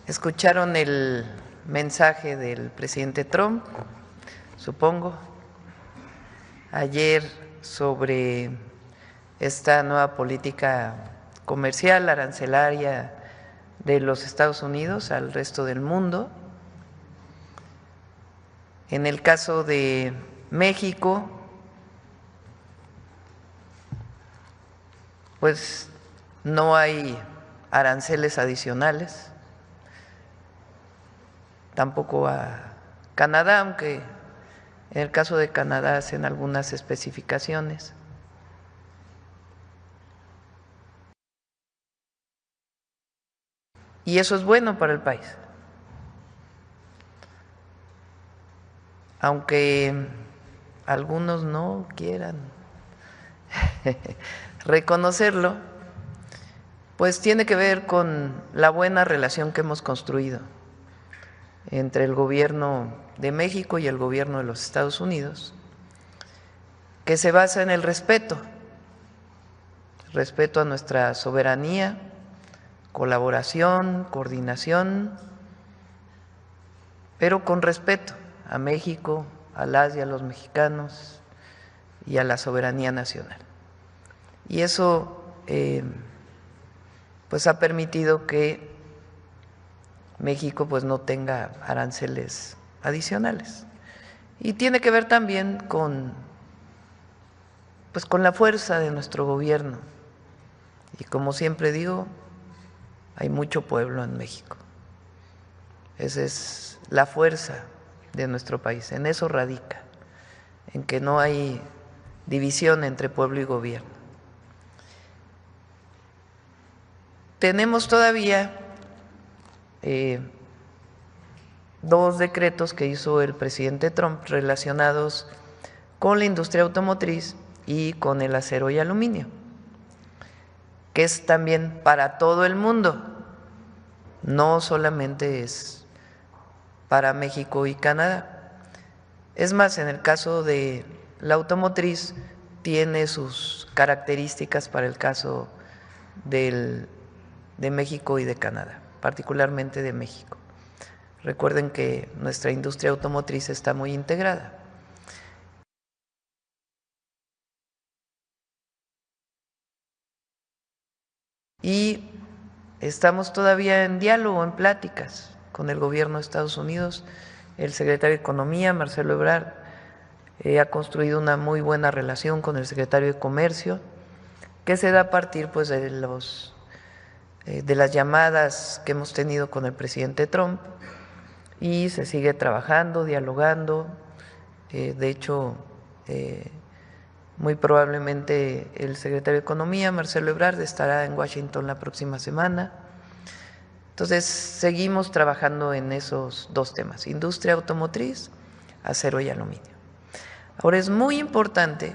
Escucharon el mensaje del presidente Trump, supongo, ayer sobre esta nueva política comercial arancelaria de los Estados Unidos al resto del mundo. En el caso de México, pues no hay aranceles adicionales, tampoco a Canadá, aunque en el caso de Canadá hacen algunas especificaciones. Y eso es bueno para el país. Aunque algunos no quieran reconocerlo, pues tiene que ver con la buena relación que hemos construido entre el gobierno de México y el gobierno de los Estados Unidos, que se basa en el respeto a nuestra soberanía, colaboración, coordinación, pero con respeto a México, a las y a los mexicanos y a la soberanía nacional. Y eso pues ha permitido que México pues no tenga aranceles adicionales. Y tiene que ver también con la fuerza de nuestro gobierno. Y como siempre digo, hay mucho pueblo en México. Esa es la fuerza de nuestro país, en eso radica, en que no hay división entre pueblo y gobierno. Tenemos todavía dos decretos que hizo el presidente Trump relacionados con la industria automotriz y con el acero y aluminio, que es también para todo el mundo, no solamente es para México y Canadá. Es más, en el caso de la automotriz tiene sus características para el caso de México y de Canadá, particularmente de México. Recuerden que nuestra industria automotriz está muy integrada. Y estamos todavía en diálogo, en pláticas con el gobierno de Estados Unidos. El secretario de Economía, Marcelo Ebrard, ha construido una muy buena relación con el secretario de Comercio, que se da a partir pues de las llamadas que hemos tenido con el presidente Trump, y se sigue trabajando, dialogando. De hecho, muy probablemente el secretario de Economía, Marcelo Ebrard, estará en Washington la próxima semana. Entonces, seguimos trabajando en esos dos temas, industria automotriz, acero y aluminio. Ahora, es muy importante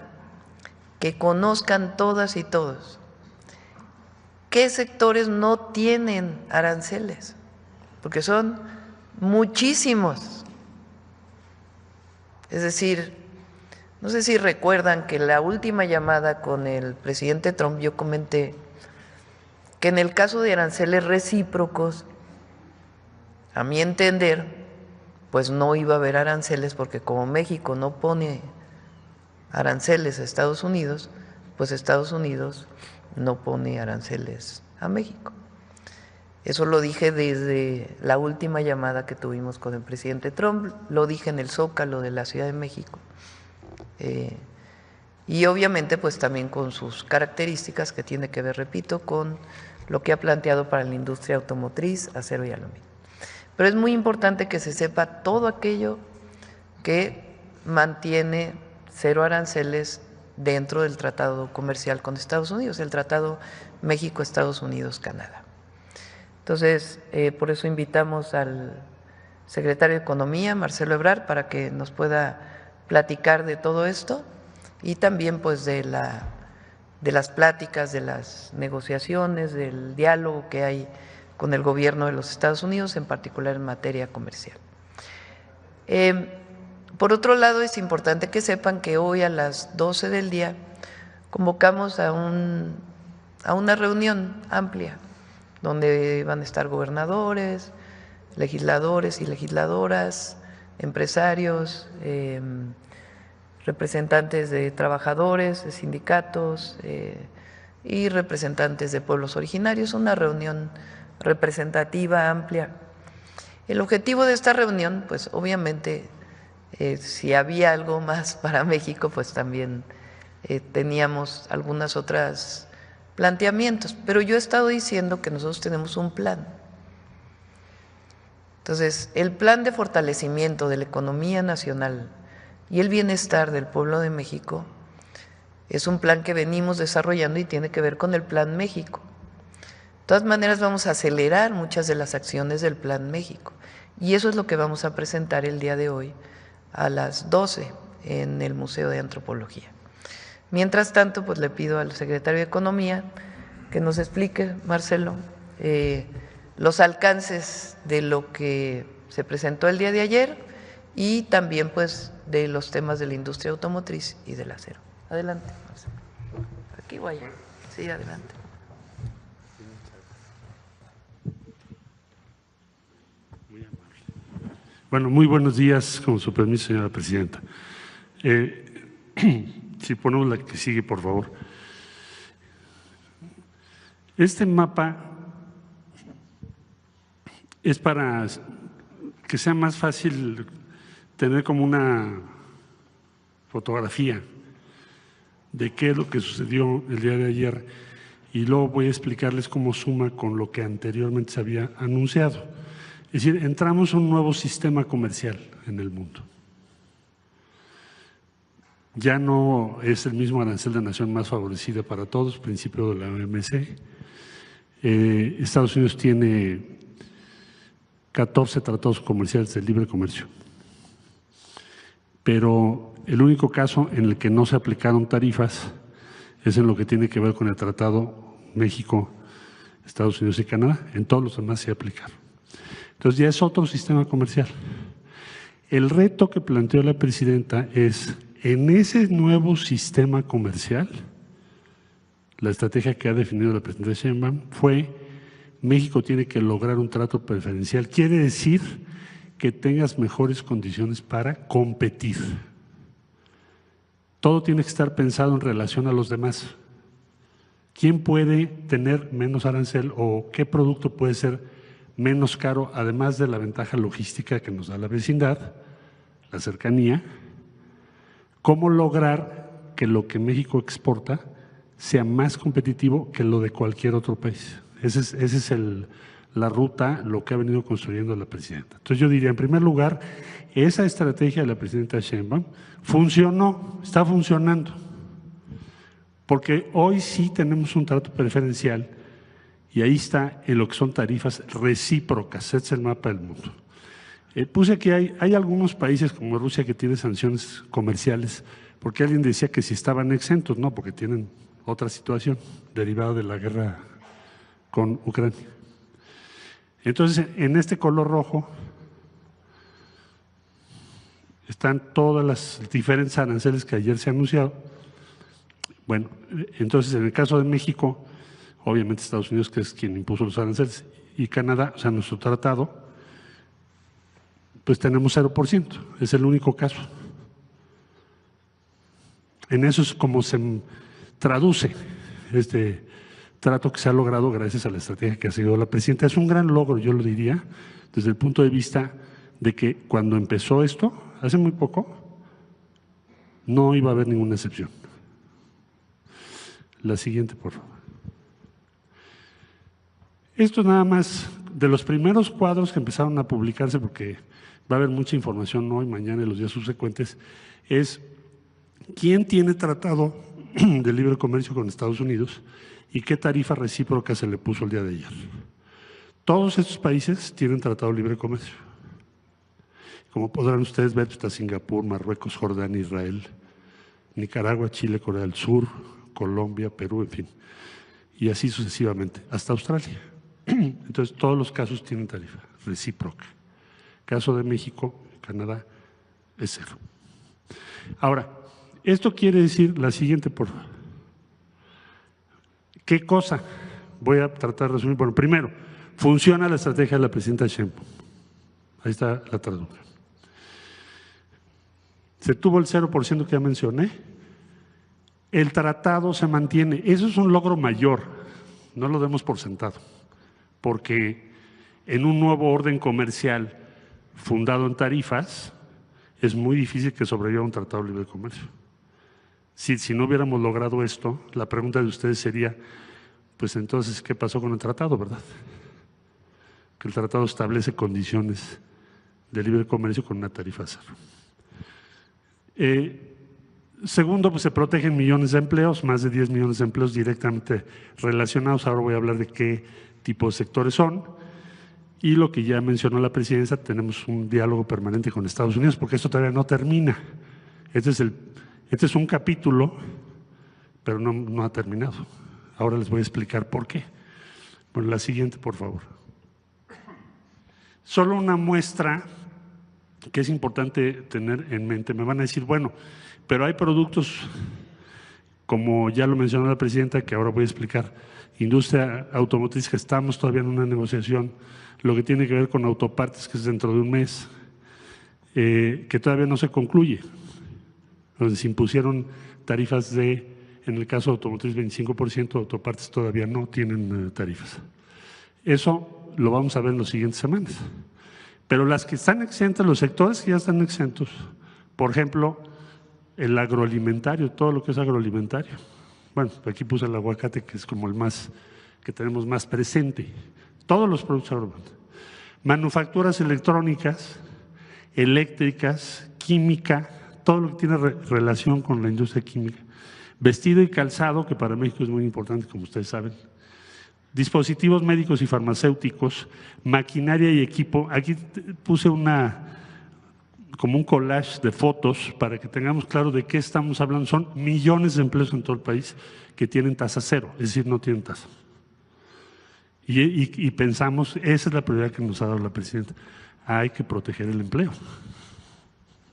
que conozcan todas y todos qué sectores no tienen aranceles, porque son muchísimos. Es decir, no sé si recuerdan que la última llamada con el presidente Trump yo comenté que en el caso de aranceles recíprocos, a mi entender, pues no iba a haber aranceles, porque como México no pone aranceles a Estados Unidos, pues Estados Unidos no pone aranceles a México. Eso lo dije desde la última llamada que tuvimos con el presidente Trump, lo dije en el Zócalo de la Ciudad de México. Y obviamente pues también con sus características que tiene que ver, repito, con lo que ha planteado para la industria automotriz, acero y aluminio. Pero es muy importante que se sepa todo aquello que mantiene cero aranceles dentro del tratado comercial con Estados Unidos, el tratado México-Estados Unidos-Canadá. Entonces, por eso invitamos al secretario de Economía, Marcelo Ebrard, para que nos pueda platicar de todo esto y también pues de las pláticas, de las negociaciones, del diálogo que hay con el gobierno de los Estados Unidos, en particular en materia comercial. Por otro lado, es importante que sepan que hoy a las 12 del día convocamos a una reunión amplia donde van a estar gobernadores, legisladores y legisladoras, empresarios, representantes de trabajadores, de sindicatos y representantes de pueblos originarios, una reunión representativa, amplia. El objetivo de esta reunión, pues obviamente, si había algo más para México, pues también teníamos algunas otras planteamientos, pero yo he estado diciendo que nosotros tenemos un plan. Entonces, el plan de fortalecimiento de la economía nacional y el bienestar del pueblo de México es un plan que venimos desarrollando y tiene que ver con el Plan México. De todas maneras, vamos a acelerar muchas de las acciones del Plan México y eso es lo que vamos a presentar el día de hoy a las 12 en el Museo de Antropología. Mientras tanto, pues le pido al secretario de Economía que nos explique, Marcelo, los alcances de lo que se presentó el día de ayer y también pues de los temas de la industria automotriz y del acero. Adelante, Marcelo. Aquí voy. Sí, adelante. Bueno, muy buenos días, con su permiso, señora presidenta. Si ponemos la que sigue, por favor. Este mapa es para que sea más fácil tener como una fotografía de qué es lo que sucedió el día de ayer y luego voy a explicarles cómo suma con lo que anteriormente se había anunciado. Es decir, entramos a un nuevo sistema comercial en el mundo. Ya no es el mismo arancel de nación más favorecida para todos, principio de la OMC. Estados Unidos tiene 14 tratados comerciales de libre comercio, pero el único caso en el que no se aplicaron tarifas es en lo que tiene que ver con el Tratado México, Estados Unidos y Canadá. En todos los demás se aplicaron. Entonces ya es otro sistema comercial. El reto que planteó la presidenta es, en ese nuevo sistema comercial, la estrategia que ha definido la presidenta Sheinbaum fue: México tiene que lograr un trato preferencial. Quiere decir que tengas mejores condiciones para competir. Todo tiene que estar pensado en relación a los demás. ¿Quién puede tener menos arancel o qué producto puede ser menos caro, además de la ventaja logística que nos da la vecindad, la cercanía? ¿Cómo lograr que lo que México exporta sea más competitivo que lo de cualquier otro país? Esa es la ruta, lo que ha venido construyendo la presidenta. Entonces yo diría, en primer lugar, esa estrategia de la presidenta Sheinbaum funcionó, está funcionando, porque hoy sí tenemos un trato preferencial y ahí está en lo que son tarifas recíprocas. Este es el mapa del mundo. Puse aquí, hay algunos países como Rusia que tienen sanciones comerciales, porque alguien decía que si estaban exentos, no, porque tienen otra situación derivada de la guerra con Ucrania. Entonces, en este color rojo están todas las diferentes aranceles que ayer se han anunciado. Bueno, entonces en el caso de México, obviamente Estados Unidos, que es quien impuso los aranceles, y Canadá, o sea, nuestro tratado, pues tenemos 0%, es el único caso. En eso es como se traduce este trato que se ha logrado gracias a la estrategia que ha seguido la presidenta. Es un gran logro, yo lo diría, desde el punto de vista de que cuando empezó esto, hace muy poco, no iba a haber ninguna excepción. La siguiente, por favor. Esto nada más de los primeros cuadros que empezaron a publicarse, porque va a haber mucha información hoy, mañana y los días subsecuentes, es quién tiene tratado de libre comercio con Estados Unidos y qué tarifa recíproca se le puso el día de ayer. Todos estos países tienen tratado de libre comercio. Como podrán ustedes ver, está Singapur, Marruecos, Jordania, Israel, Nicaragua, Chile, Corea del Sur, Colombia, Perú, en fin, y así sucesivamente, hasta Australia. Entonces, todos los casos tienen tarifa recíproca. Caso de México, Canadá, es 0. Ahora, esto quiere decir la siguiente, por favor. ¿Qué cosa? Voy a tratar de resumir. Bueno, primero, funciona la estrategia de la presidenta Sheinbaum. Ahí está la traducción. Se tuvo el 0% que ya mencioné. El tratado se mantiene. Eso es un logro mayor, no lo demos por sentado, porque en un nuevo orden comercial fundado en tarifas es muy difícil que sobreviva un tratado de libre comercio. Si no hubiéramos logrado esto, la pregunta de ustedes sería, pues entonces, ¿qué pasó con el tratado, verdad? Que el tratado establece condiciones de libre comercio con una tarifa cero. Segundo, pues se protegen millones de empleos, más de 10 millones de empleos directamente relacionados. Ahora voy a hablar de qué tipo de sectores son. Y lo que ya mencionó la presidencia, tenemos un diálogo permanente con Estados Unidos, porque esto todavía no termina. Este es un capítulo, pero no ha terminado. Ahora les voy a explicar por qué. Bueno, la siguiente, por favor. Solo una muestra que es importante tener en mente. Me van a decir, bueno, pero hay productos, como ya lo mencionó la presidenta, que ahora voy a explicar, industria automotriz, que estamos todavía en una negociación, lo que tiene que ver con autopartes, que es dentro de un mes, que todavía no se concluye, donde se impusieron tarifas de, en el caso de automotriz, 25%, autopartes todavía no tienen tarifas. Eso lo vamos a ver en las siguientes semanas. Pero las que están exentas, los sectores que ya están exentos, por ejemplo, el agroalimentario, todo lo que es agroalimentario. Bueno, aquí puse el aguacate, que es como el más, que tenemos más presente. Todos los productos agroalimentarios. Manufacturas electrónicas, eléctricas, química, todo lo que tiene relación con la industria química. Vestido y calzado, que para México es muy importante, como ustedes saben. Dispositivos médicos y farmacéuticos, maquinaria y equipo. Aquí puse como un collage de fotos para que tengamos claro de qué estamos hablando. Son millones de empleos en todo el país que tienen tasa cero, es decir, no tienen tasa. Y pensamos, esa es la prioridad que nos ha dado la presidenta. Hay que proteger el empleo,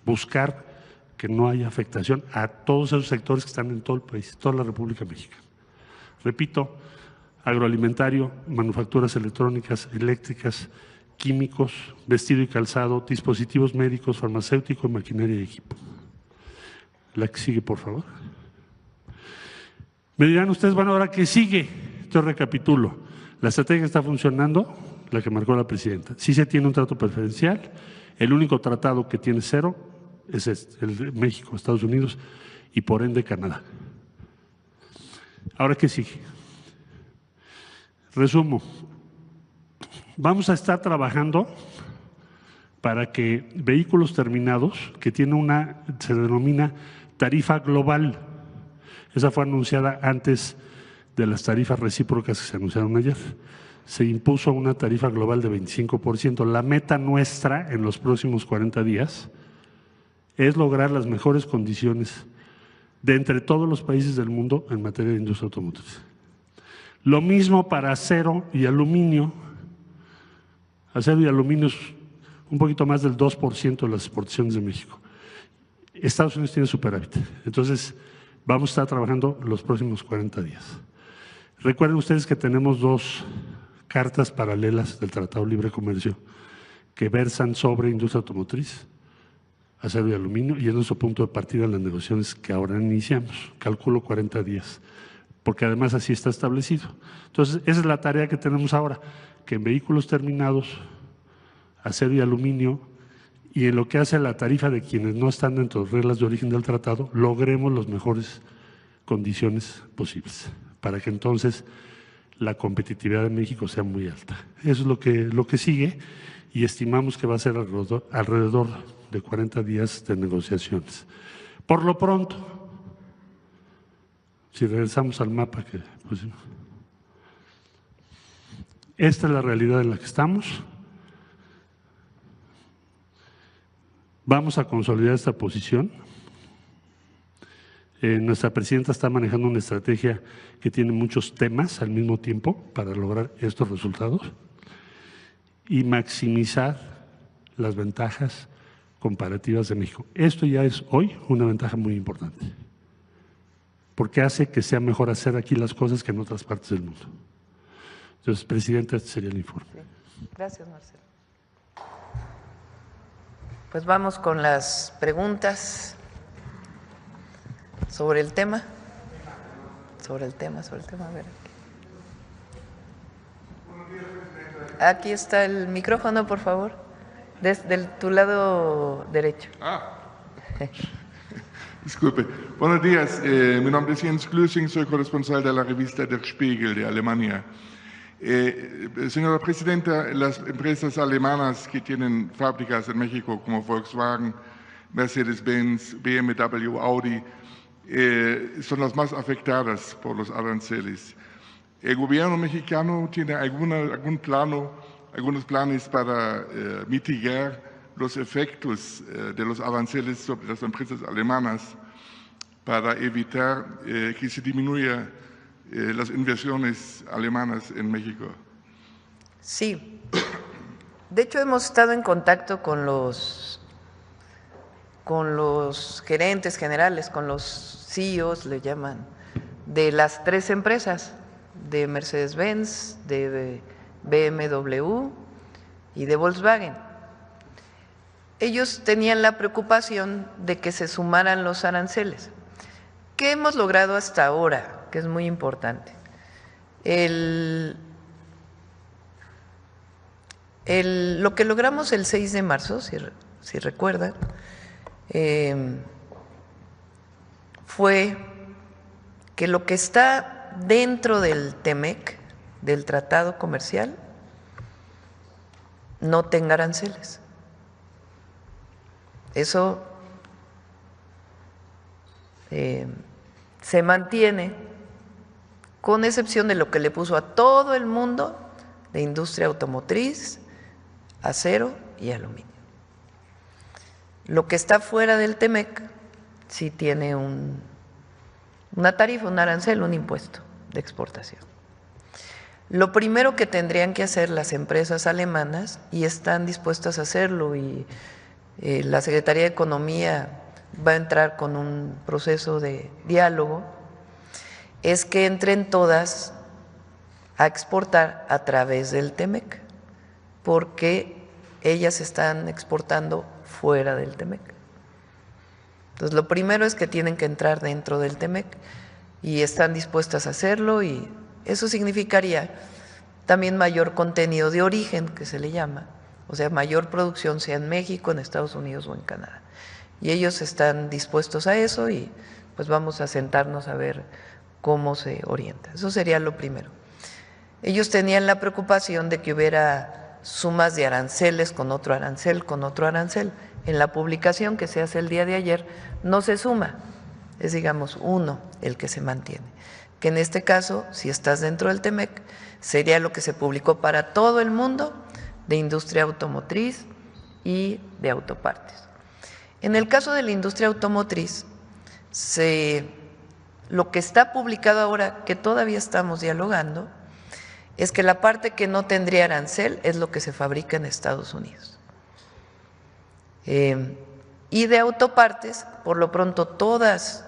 buscar que no haya afectación a todos esos sectores que están en todo el país, toda la República Mexicana. Repito, agroalimentario, manufacturas electrónicas, eléctricas, químicos, vestido y calzado, dispositivos médicos, farmacéuticos, maquinaria y equipo. La que sigue, por favor. Me dirán ustedes, bueno, ¿ahora qué sigue? Yo recapitulo. La estrategia está funcionando, la que marcó la presidenta. Sí se tiene un trato preferencial. El único tratado que tiene cero es el de México, Estados Unidos y por ende Canadá. ¿Ahora qué sigue? Resumo. Vamos a estar trabajando para que vehículos terminados, que tiene se denomina tarifa global, esa fue anunciada antes de las tarifas recíprocas que se anunciaron ayer, se impuso una tarifa global de 25%. La meta nuestra en los próximos 40 días es lograr las mejores condiciones de entre todos los países del mundo en materia de industria automotriz. Lo mismo para acero y aluminio. Acero y aluminio es un poquito más del 2% de las exportaciones de México. Estados Unidos tiene superávit. Entonces, vamos a estar trabajando los próximos 40 días. Recuerden ustedes que tenemos dos cartas paralelas del Tratado de Libre Comercio que versan sobre industria automotriz, acero y aluminio, y es nuestro punto de partida en las negociaciones que ahora iniciamos. Calculo 40 días, porque además así está establecido. Entonces, esa es la tarea que tenemos ahora, que en vehículos terminados, acero y aluminio, y en lo que hace a la tarifa de quienes no están dentro de las reglas de origen del tratado, logremos las mejores condiciones posibles, para que entonces la competitividad de México sea muy alta. Eso es lo que sigue, y estimamos que va a ser alrededor de 40 días de negociaciones. Por lo pronto, si regresamos al mapa que pusimos, esta es la realidad en la que estamos. Vamos a consolidar esta posición. Nuestra presidenta está manejando una estrategia que tiene muchos temas al mismo tiempo para lograr estos resultados y maximizar las ventajas comparativas de México. Esto ya es hoy una ventaja muy importante, porque hace que sea mejor hacer aquí las cosas que en otras partes del mundo. Entonces, presidenta, este sería el informe. Gracias, Marcelo. Pues vamos con las preguntas sobre el tema. Sobre el tema, a ver. Aquí está el micrófono, por favor, desde tu lado derecho. Disculpe. Buenos días, mi nombre es Jens Glüssing, soy corresponsal de la revista Der Spiegel de Alemania. Señora Presidenta, las empresas alemanas que tienen fábricas en México como Volkswagen, Mercedes-Benz, BMW, Audi, son las más afectadas por los aranceles. ¿El gobierno mexicano tiene algunos planes para mitigar los efectos de los aranceles sobre las empresas alemanas para evitar que se disminuya las inversiones alemanas en México? Sí. De hecho, hemos estado en contacto con los gerentes generales, con los CEOs, le llaman, de las 3 empresas, de Mercedes-Benz, de BMW y de Volkswagen. Ellos tenían la preocupación de que se sumaran los aranceles. ¿Qué hemos logrado hasta ahora? Que es muy importante. Lo que logramos el 6 de marzo, si recuerdan, fue que lo que está dentro del TEMEC, del tratado comercial, no tenga aranceles. Eso se mantiene, con excepción de lo que le puso a todo el mundo de industria automotriz, acero y aluminio. Lo que está fuera del TEMEC sí tiene una tarifa, un arancel, un impuesto de exportación. Lo primero que tendrían que hacer las empresas alemanas, y están dispuestas a hacerlo, y la Secretaría de Economía va a entrar con un proceso de diálogo, es que entren todas a exportar a través del TEMEC, porque ellas están exportando fuera del TEMEC. Entonces, lo primero es que tienen que entrar dentro del TEMEC y están dispuestas a hacerlo, y eso significaría también mayor contenido de origen, que se le llama, o sea, mayor producción, sea en México, en Estados Unidos o en Canadá. Y ellos están dispuestos a eso, y pues vamos a sentarnos a ver cómo se orienta. Eso sería lo primero. Ellos tenían la preocupación de que hubiera sumas de aranceles con otro arancel, con otro arancel. En la publicación que se hace el día de ayer no se suma, es digamos uno el que se mantiene, que en este caso, si estás dentro del TEMEC, sería lo que se publicó para todo el mundo de industria automotriz y de autopartes. En el caso de la industria automotriz, lo que está publicado ahora, que todavía estamos dialogando, es que la parte que no tendría arancel es lo que se fabrica en Estados Unidos. Y de autopartes, por lo pronto todas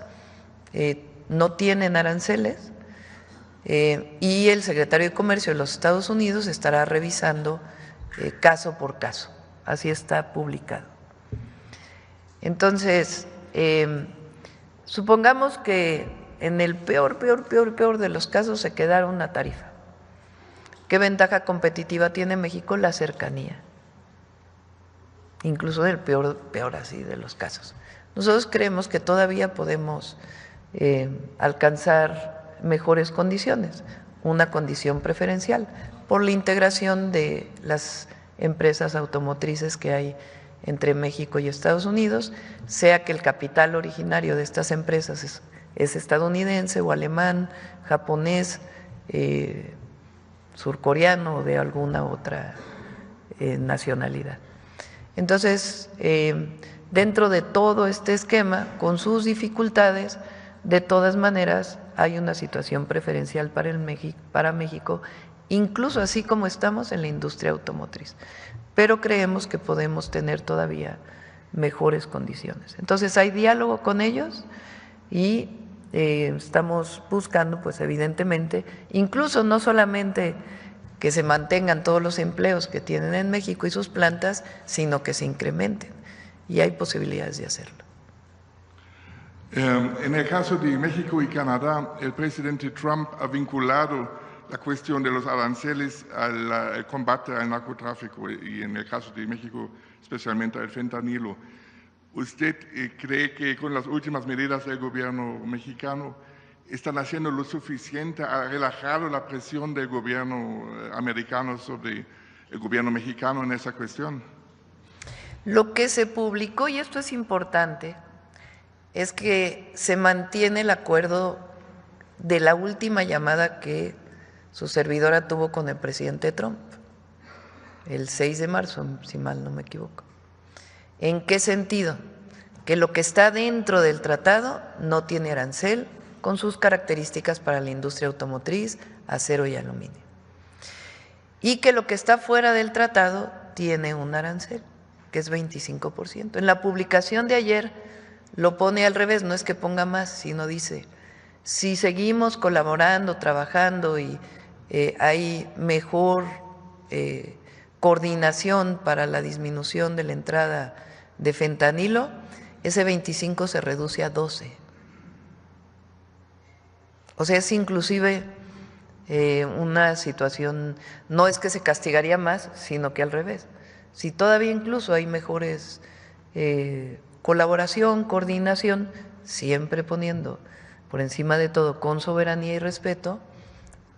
no tienen aranceles, y el secretario de Comercio de los Estados Unidos estará revisando caso por caso, así está publicado. Entonces, supongamos que en el peor de los casos se quedara una tarifa. ¿Qué ventaja competitiva tiene México? La cercanía, incluso del peor así de los casos. Nosotros creemos que todavía podemos alcanzar mejores condiciones, una condición preferencial, por la integración de las empresas automotrices que hay entre México y Estados Unidos, sea que el capital originario de estas empresas es estadounidense o alemán, japonés, surcoreano o de alguna otra nacionalidad. Entonces, dentro de todo este esquema, con sus dificultades, de todas maneras hay una situación preferencial para México, incluso así como estamos en la industria automotriz, pero creemos que podemos tener todavía mejores condiciones. Entonces hay diálogo con ellos y estamos buscando, pues evidentemente, incluso no solamente que se mantengan todos los empleos que tienen en México y sus plantas, sino que se incrementen. y hay posibilidades de hacerlo. En el caso de México y Canadá, el presidente Trump ha vinculado la cuestión de los aranceles al combate al narcotráfico y en el caso de México especialmente al fentanilo. ¿Usted cree que con las últimas medidas del gobierno mexicano están haciendo lo suficiente, ha relajado la presión del gobierno americano sobre el gobierno mexicano en esa cuestión? Lo que se publicó, y esto es importante, es que se mantiene el acuerdo de la última llamada que su servidora tuvo con el presidente Trump, el 6 de marzo, si mal no me equivoco. ¿En qué sentido? Que lo que está dentro del tratado no tiene arancel con sus características para la industria automotriz, acero y aluminio. Y que lo que está fuera del tratado tiene un arancel, que es 25%. En la publicación de ayer lo pone al revés, no es que ponga más, sino dice, si seguimos colaborando, trabajando y hay mejor coordinación para la disminución de la entrada de fentanilo, ese 25 se reduce a 12. O sea, es inclusive una situación, no es que se castigaría más, sino que al revés. Si todavía incluso hay mejores colaboración, coordinación, siempre poniendo por encima de todo con soberanía y respeto,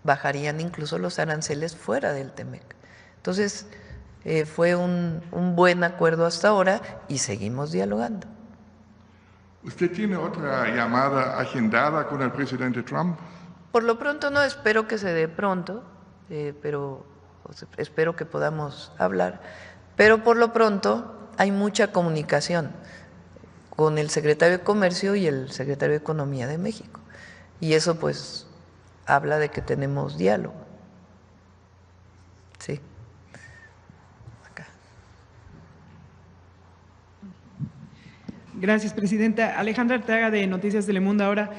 bajarían incluso los aranceles fuera del TEMEC. Entonces, fue un buen acuerdo hasta ahora y seguimos dialogando. ¿Usted tiene otra llamada agendada con el presidente Trump? Por lo pronto no, espero que se dé pronto, pero espero que podamos hablar. Pero por lo pronto hay mucha comunicación con el secretario de Comercio y el secretario de Economía de México. Y eso pues habla de que tenemos diálogo. Sí. Acá. Gracias, presidenta. Alejandra Arteaga, de Noticias Telemundo. Ahora,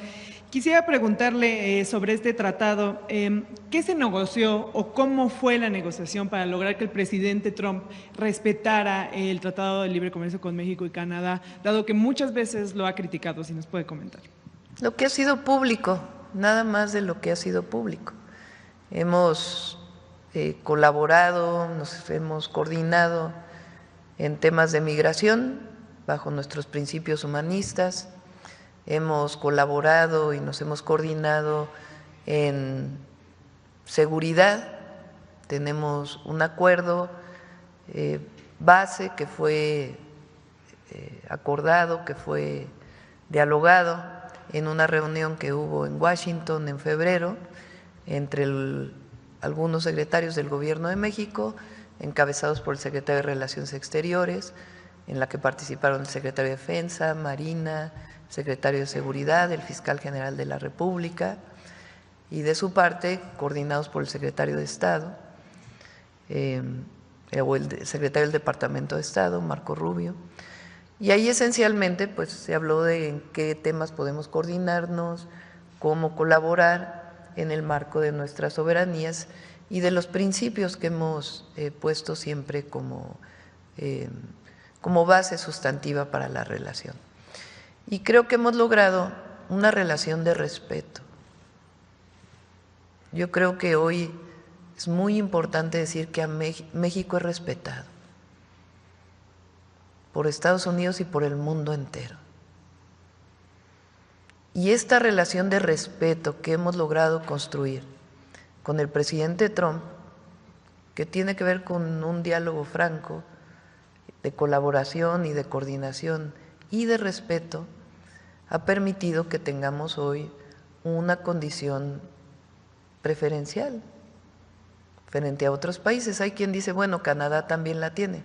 quisiera preguntarle sobre este tratado. ¿Qué se negoció o cómo fue la negociación para lograr que el presidente Trump respetara el Tratado de Libre Comercio con México y Canadá, dado que muchas veces lo ha criticado? Si nos puede comentar. Lo que ha sido público, nada más de lo que ha sido público. Hemos colaborado, nos hemos coordinado en temas de migración bajo nuestros principios humanistas, hemos colaborado y nos hemos coordinado en seguridad, tenemos un acuerdo base que fue acordado, que fue dialogado en una reunión que hubo en Washington en febrero entre algunos secretarios del Gobierno de México, encabezados por el secretario de Relaciones Exteriores, en la que participaron el secretario de Defensa, Marina, secretario de Seguridad, el fiscal general de la República, y de su parte, coordinados por el secretario de Estado, o el secretario del Departamento de Estado, Marco Rubio. Y ahí esencialmente pues se habló de en qué temas podemos coordinarnos, cómo colaborar en el marco de nuestras soberanías y de los principios que hemos puesto siempre como base sustantiva para la relación. Y creo que hemos logrado una relación de respeto. Yo creo que hoy es muy importante decir que a México es respetado por Estados Unidos y por el mundo entero. Y esta relación de respeto que hemos logrado construir con el presidente Trump, que tiene que ver con un diálogo franco, de colaboración y de coordinación y de respeto, ha permitido que tengamos hoy una condición preferencial frente a otros países. Hay quien dice, bueno, Canadá también la tiene.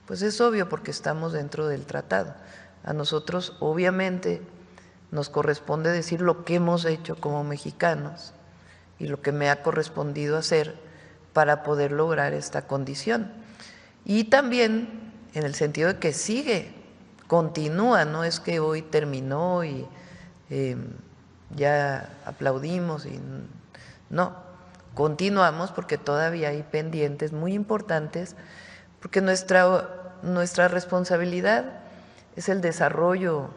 Pues es obvio porque estamos dentro del tratado. A nosotros obviamente nos corresponde decir lo que hemos hecho como mexicanos y lo que me ha correspondido hacer para poder lograr esta condición. Y también en el sentido de que sigue, continúa, no es que hoy terminó y ya aplaudimos, y no, continuamos porque todavía hay pendientes muy importantes, porque nuestra responsabilidad es el desarrollo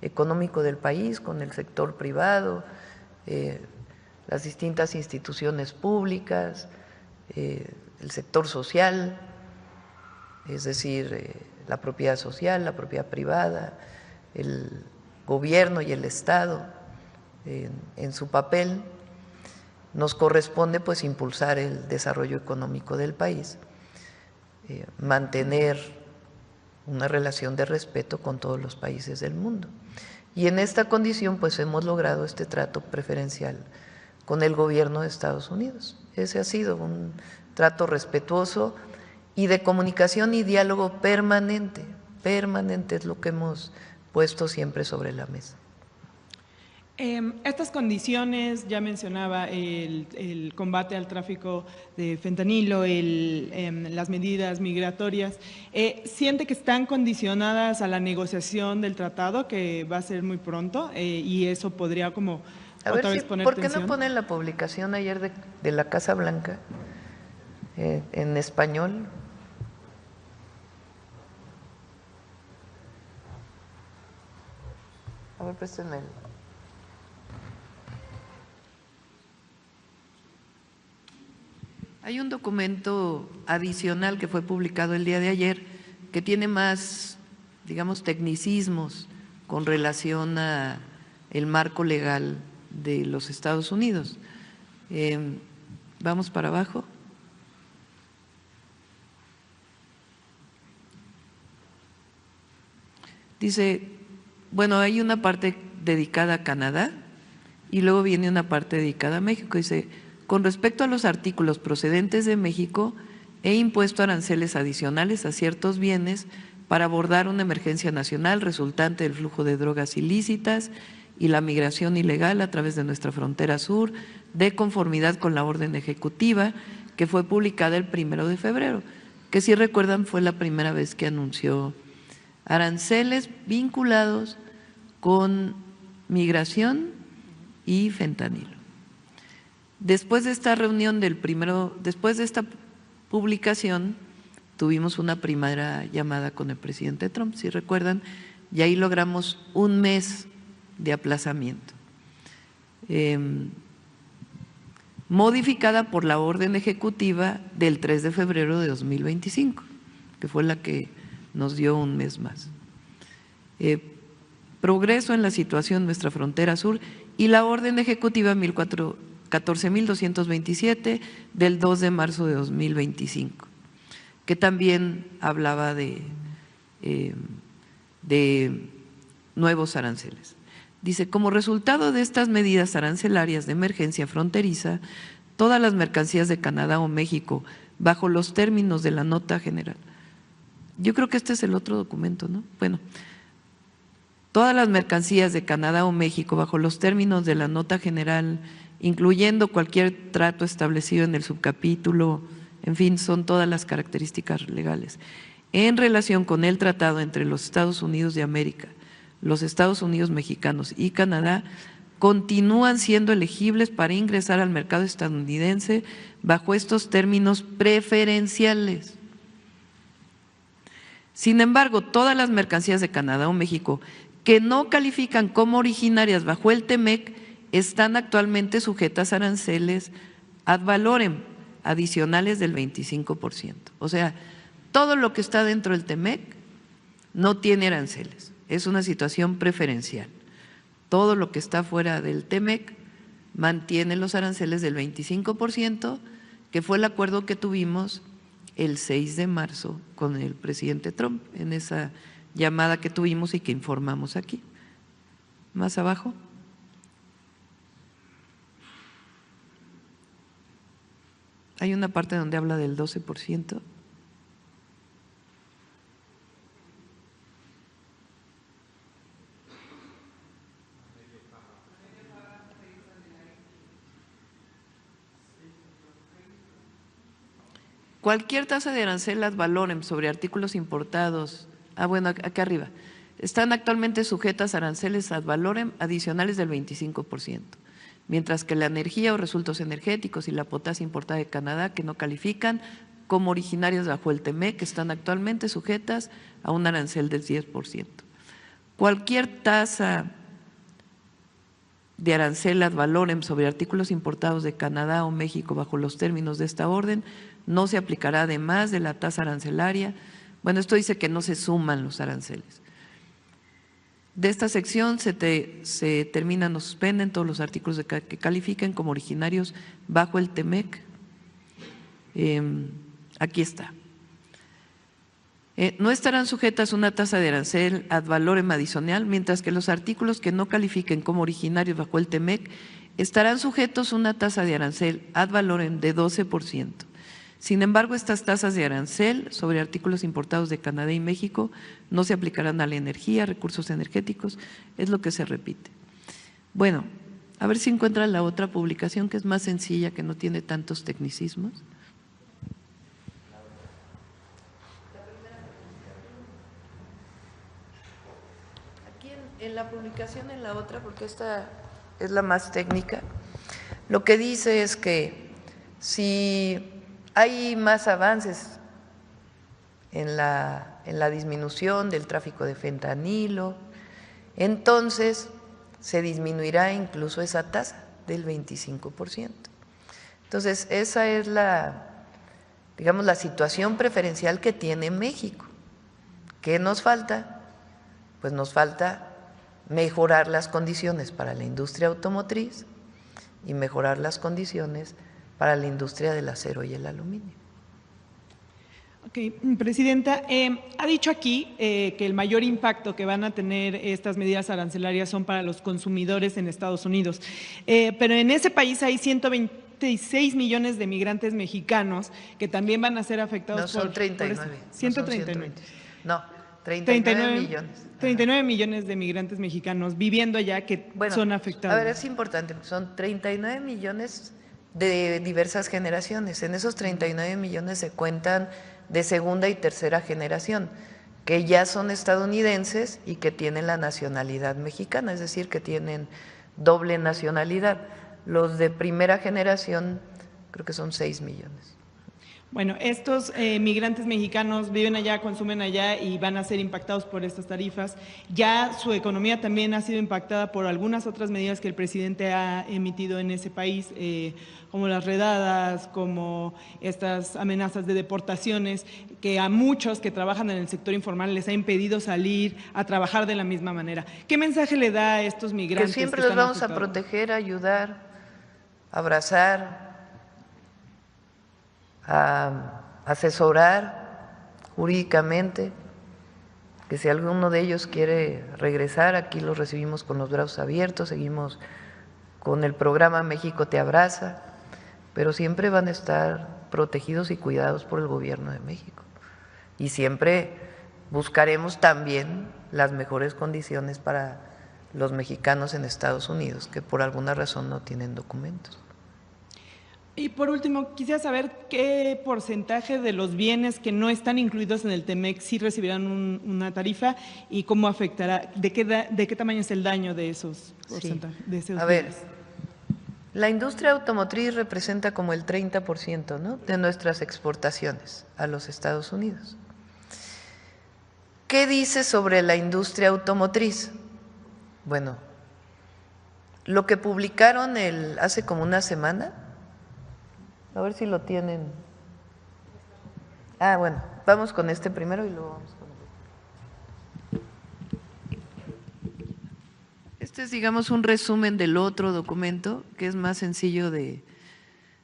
económico del país con el sector privado, las distintas instituciones públicas, el sector social, es decir, la propiedad social, la propiedad privada, el gobierno y el Estado en su papel. Nos corresponde pues impulsar el desarrollo económico del país, mantener una relación de respeto con todos los países del mundo. Y en esta condición pues hemos logrado este trato preferencial con el gobierno de Estados Unidos. Ese ha sido un trato respetuoso y de comunicación y diálogo permanente. Permanente es lo que hemos puesto siempre sobre la mesa. Estas condiciones, ya mencionaba el combate al tráfico de fentanilo, las medidas migratorias, ¿siente que están condicionadas a la negociación del tratado que va a ser muy pronto y eso podría como otra vez poner ¿por qué tensión? no ponen la publicación ayer de la Casa Blanca en español? A ver, préstenme el… Hay un documento adicional que fue publicado el día de ayer que tiene más, digamos, tecnicismos con relación a el marco legal de los Estados Unidos. Vamos para abajo. Dice, bueno, hay una parte dedicada a Canadá y luego viene una parte dedicada a México. Dice, con respecto a los artículos procedentes de México, he impuesto aranceles adicionales a ciertos bienes para abordar una emergencia nacional resultante del flujo de drogas ilícitas y la migración ilegal a través de nuestra frontera sur, de conformidad con la orden ejecutiva que fue publicada el 1 de febrero, que si recuerdan fue la primera vez que anunció aranceles vinculados con migración y fentanilo. Después de esta reunión después de esta publicación, tuvimos una primera llamada con el presidente Trump, si recuerdan, y ahí logramos un mes de aplazamiento, modificada por la orden ejecutiva del 3 de febrero de 2025, que fue la que nos dio un mes más. Progreso en la situación en nuestra frontera sur y la orden ejecutiva 14.227 del 2 de marzo de 2025, que también hablaba de nuevos aranceles. Dice, como resultado de estas medidas arancelarias de emergencia fronteriza, todas las mercancías de Canadá o México, bajo los términos de la nota general. Yo creo que este es el otro documento, ¿no? Bueno, todas las mercancías de Canadá o México, bajo los términos de la nota general, incluyendo cualquier trato establecido en el subcapítulo, en fin, son todas las características legales, en relación con el tratado entre los Estados Unidos de América, los Estados Unidos mexicanos y Canadá, continúan siendo elegibles para ingresar al mercado estadounidense bajo estos términos preferenciales. Sin embargo, todas las mercancías de Canadá o México que no califican como originarias bajo el TEMEC están actualmente sujetas a aranceles ad valorem adicionales del 25%. O sea, todo lo que está dentro del TEMEC no tiene aranceles, es una situación preferencial. Todo lo que está fuera del TEMEC mantiene los aranceles del 25%, que fue el acuerdo que tuvimos el 6 de marzo con el presidente Trump en esa llamada que tuvimos y que informamos aquí. Más abajo. Hay una parte donde habla del 12%. Cualquier tasa de arancel ad valorem sobre artículos importados, bueno, acá arriba, están actualmente sujetas a aranceles ad valorem adicionales del 25%, mientras que la energía o resultados energéticos y la potasa importada de Canadá, que no califican como originarios bajo el TEMEC, están actualmente sujetas a un arancel del 10%. cualquier tasa de arancel ad valorem sobre artículos importados de Canadá o México bajo los términos de esta orden no se aplicará además de la tasa arancelaria. Bueno, esto dice que no se suman los aranceles. De esta sección se terminan o suspenden todos los artículos que califiquen como originarios bajo el TEMEC. Aquí está. No estarán sujetas a una tasa de arancel ad valorem adicional, mientras que los artículos que no califiquen como originarios bajo el TEMEC estarán sujetos a una tasa de arancel ad valorem de 12%. Sin embargo, estas tasas de arancel sobre artículos importados de Canadá y México no se aplicarán a la energía, recursos energéticos, es lo que se repite. Bueno, a ver si encuentran la otra publicación que es más sencilla, que no tiene tantos tecnicismos. Aquí en la publicación, en la otra, porque esta es la más técnica, lo que dice es que si hay más avances en la disminución del tráfico de fentanilo, entonces se disminuirá incluso esa tasa del 25%. Entonces, esa es digamos, la situación preferencial que tiene México. ¿Qué nos falta? Pues nos falta mejorar las condiciones para la industria automotriz y mejorar las condiciones para la industria del acero y el aluminio. Ok, Presidenta, ha dicho aquí que el mayor impacto que van a tener estas medidas arancelarias son para los consumidores en Estados Unidos, pero en ese país hay 126 millones de migrantes mexicanos que también van a ser afectados. No, son 39. 139. No, 39 millones. 39 millones de migrantes mexicanos viviendo allá que son afectados. A ver, es importante, son 39 millones de diversas generaciones. En esos 39 millones se cuentan de segunda y tercera generación, que ya son estadounidenses y que tienen la nacionalidad mexicana, es decir, que tienen doble nacionalidad. Los de primera generación creo que son 6 millones. Bueno, estos migrantes mexicanos viven allá, consumen allá y van a ser impactados por estas tarifas. Ya su economía también ha sido impactada por algunas otras medidas que el presidente ha emitido en ese país, como las redadas, como estas amenazas de deportaciones, que a muchos que trabajan en el sector informal les ha impedido salir a trabajar de la misma manera. ¿Qué mensaje le da a estos migrantes? Que siempre los vamos a proteger, ayudar, abrazar, a asesorar jurídicamente, que si alguno de ellos quiere regresar, aquí los recibimos con los brazos abiertos, seguimos con el programa México te abraza, pero siempre van a estar protegidos y cuidados por el gobierno de México. Y siempre buscaremos también las mejores condiciones para los mexicanos en Estados Unidos, que por alguna razón no tienen documentos. Y por último, quisiera saber qué porcentaje de los bienes que no están incluidos en el TEMEC sí recibirán una tarifa y cómo afectará, de qué tamaño es el daño de esos porcentajes. Sí. De esos bienes. La industria automotriz representa como el 30%, ¿no?, de nuestras exportaciones a los Estados Unidos. ¿Qué dice sobre la industria automotriz? Bueno, lo que publicaron hace como una semana. A ver si lo tienen. Bueno, vamos con este primero y luego vamos con el otro. Este es, digamos, un resumen del otro documento, que es más sencillo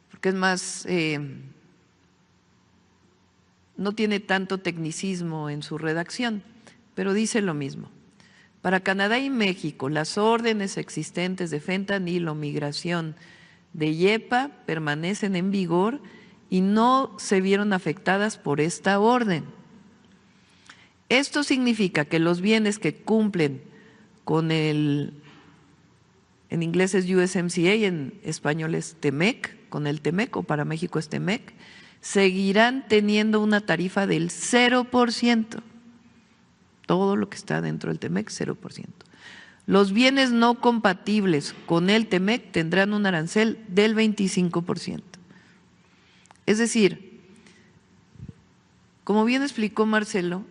porque es más, no tiene tanto tecnicismo en su redacción, pero dice lo mismo. Para Canadá y México, las órdenes existentes de fentanilo, migración de IEPA permanecen en vigor y no se vieron afectadas por esta orden. Esto significa que los bienes que cumplen con en inglés es USMCA, en español es TEMEC, con el TEMEC o para México es TEMEC, seguirán teniendo una tarifa del 0%. Todo lo que está dentro del TEMEC, 0%. Los bienes no compatibles con el TEMEC tendrán un arancel del 25%. Es decir, como bien explicó Marcelo,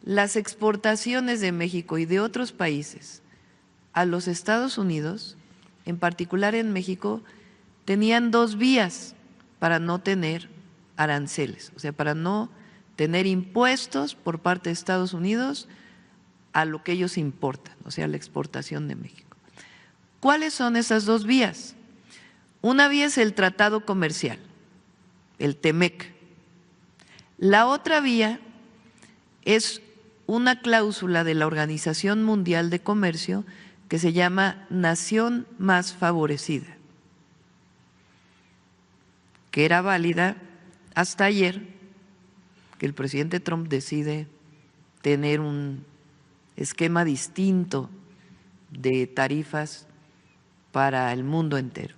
las exportaciones de México y de otros países a los Estados Unidos, en particular en México, tenían dos vías para no tener aranceles, o sea, para no tener impuestos por parte de Estados Unidos a lo que ellos importan, o sea, la exportación de México. ¿Cuáles son esas dos vías? Una vía es el tratado comercial, el TEMEC. La otra vía es una cláusula de la Organización Mundial de Comercio que se llama Nación Más Favorecida, que era válida hasta ayer, que el presidente Trump decide tener un esquema distinto de tarifas para el mundo entero.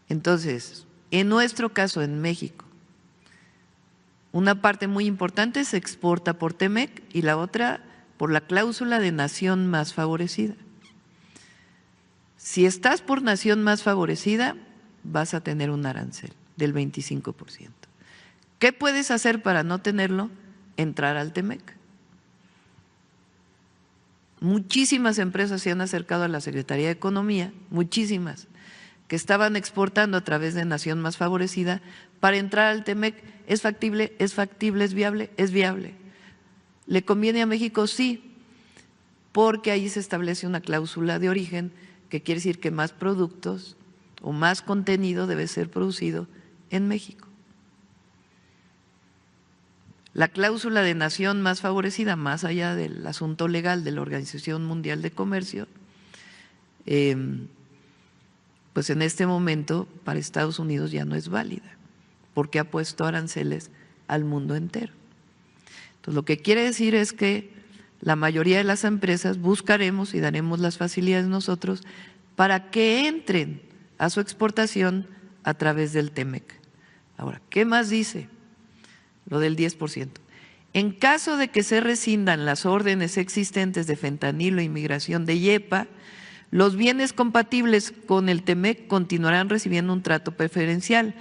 Entonces, en nuestro caso, en México, una parte muy importante se exporta por TEMEC y la otra por la cláusula de nación más favorecida. Si estás por nación más favorecida, vas a tener un arancel del 25%. ¿Qué puedes hacer para no tenerlo? Entrar al TEMEC. Muchísimas empresas se han acercado a la Secretaría de Economía, muchísimas, que estaban exportando a través de nación más favorecida para entrar al TEMEC. ¿Es factible? ¿Es factible? ¿Es viable? Es viable. ¿Le conviene a México? Sí, porque ahí se establece una cláusula de origen que quiere decir que más productos o más contenido debe ser producido en México. La cláusula de nación más favorecida, más allá del asunto legal de la Organización Mundial de Comercio, pues en este momento para Estados Unidos ya no es válida, porque ha puesto aranceles al mundo entero. Entonces, lo que quiere decir es que la mayoría de las empresas buscaremos y daremos las facilidades nosotros para que entren a su exportación a través del TEMEC. Ahora, ¿qué más dice? Lo del 10%. En caso de que se rescindan las órdenes existentes de fentanilo e inmigración de IEPA, los bienes compatibles con el TEMEC continuarán recibiendo un trato preferencial,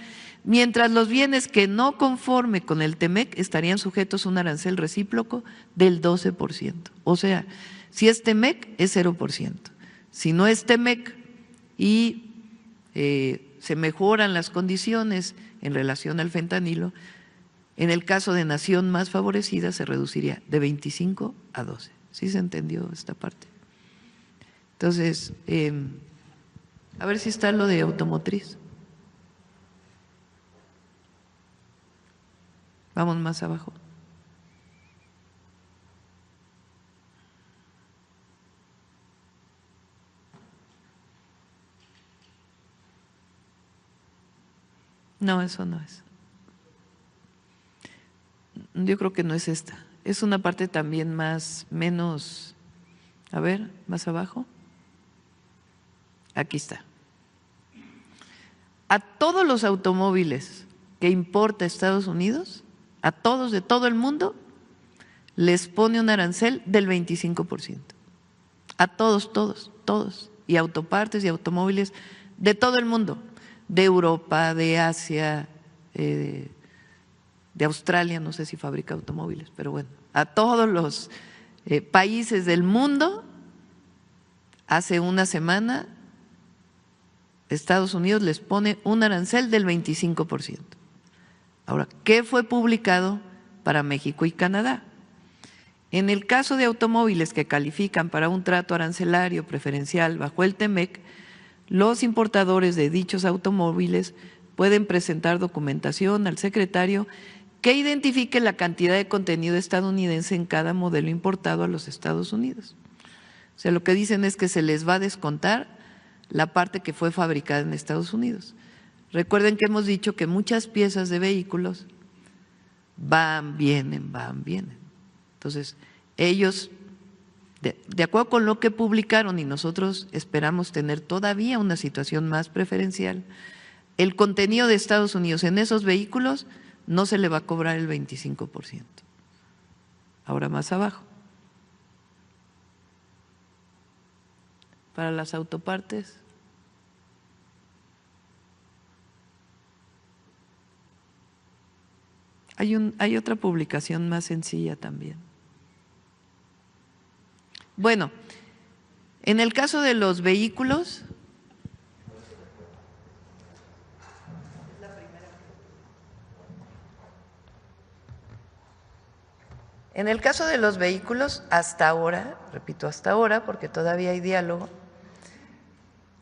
mientras los bienes que no conforme con el TEMEC estarían sujetos a un arancel recíproco del 12%. O sea, si es TEMEC es 0%. Si no es TEMEC y se mejoran las condiciones en relación al fentanilo, en el caso de nación más favorecida se reduciría de 25 a 12. ¿Sí se entendió esta parte? Entonces, a ver si está lo de automotriz. Vamos más abajo. No, eso no es. Yo creo que no es esta. Es una parte también menos, a ver, más abajo. Aquí está. A todos los automóviles que importa Estados Unidos, a todos de todo el mundo, les pone un arancel del 25%. A todos, todos, todos. Y autopartes y automóviles de todo el mundo, de Europa, de Asia, de Australia, no sé si fabrica automóviles, pero bueno, a todos los países del mundo. Hace una semana Estados Unidos les pone un arancel del 25%. Ahora, ¿qué fue publicado para México y Canadá? En el caso de automóviles que califican para un trato arancelario preferencial bajo el TEMEC, los importadores de dichos automóviles pueden presentar documentación al secretario que identifique la cantidad de contenido estadounidense en cada modelo importado a los Estados Unidos. O sea, lo que dicen es que se les va a descontar la parte que fue fabricada en Estados Unidos. Recuerden que hemos dicho que muchas piezas de vehículos van, vienen. Entonces, ellos, de acuerdo con lo que publicaron, y nosotros esperamos tener todavía una situación más preferencial, el contenido de Estados Unidos en esos vehículos no se le va a cobrar el 25%. Ahora más abajo. Para las autopartes. Hay otra publicación más sencilla también. Bueno, en el caso de los vehículos, hasta ahora, repito, hasta ahora, porque todavía hay diálogo,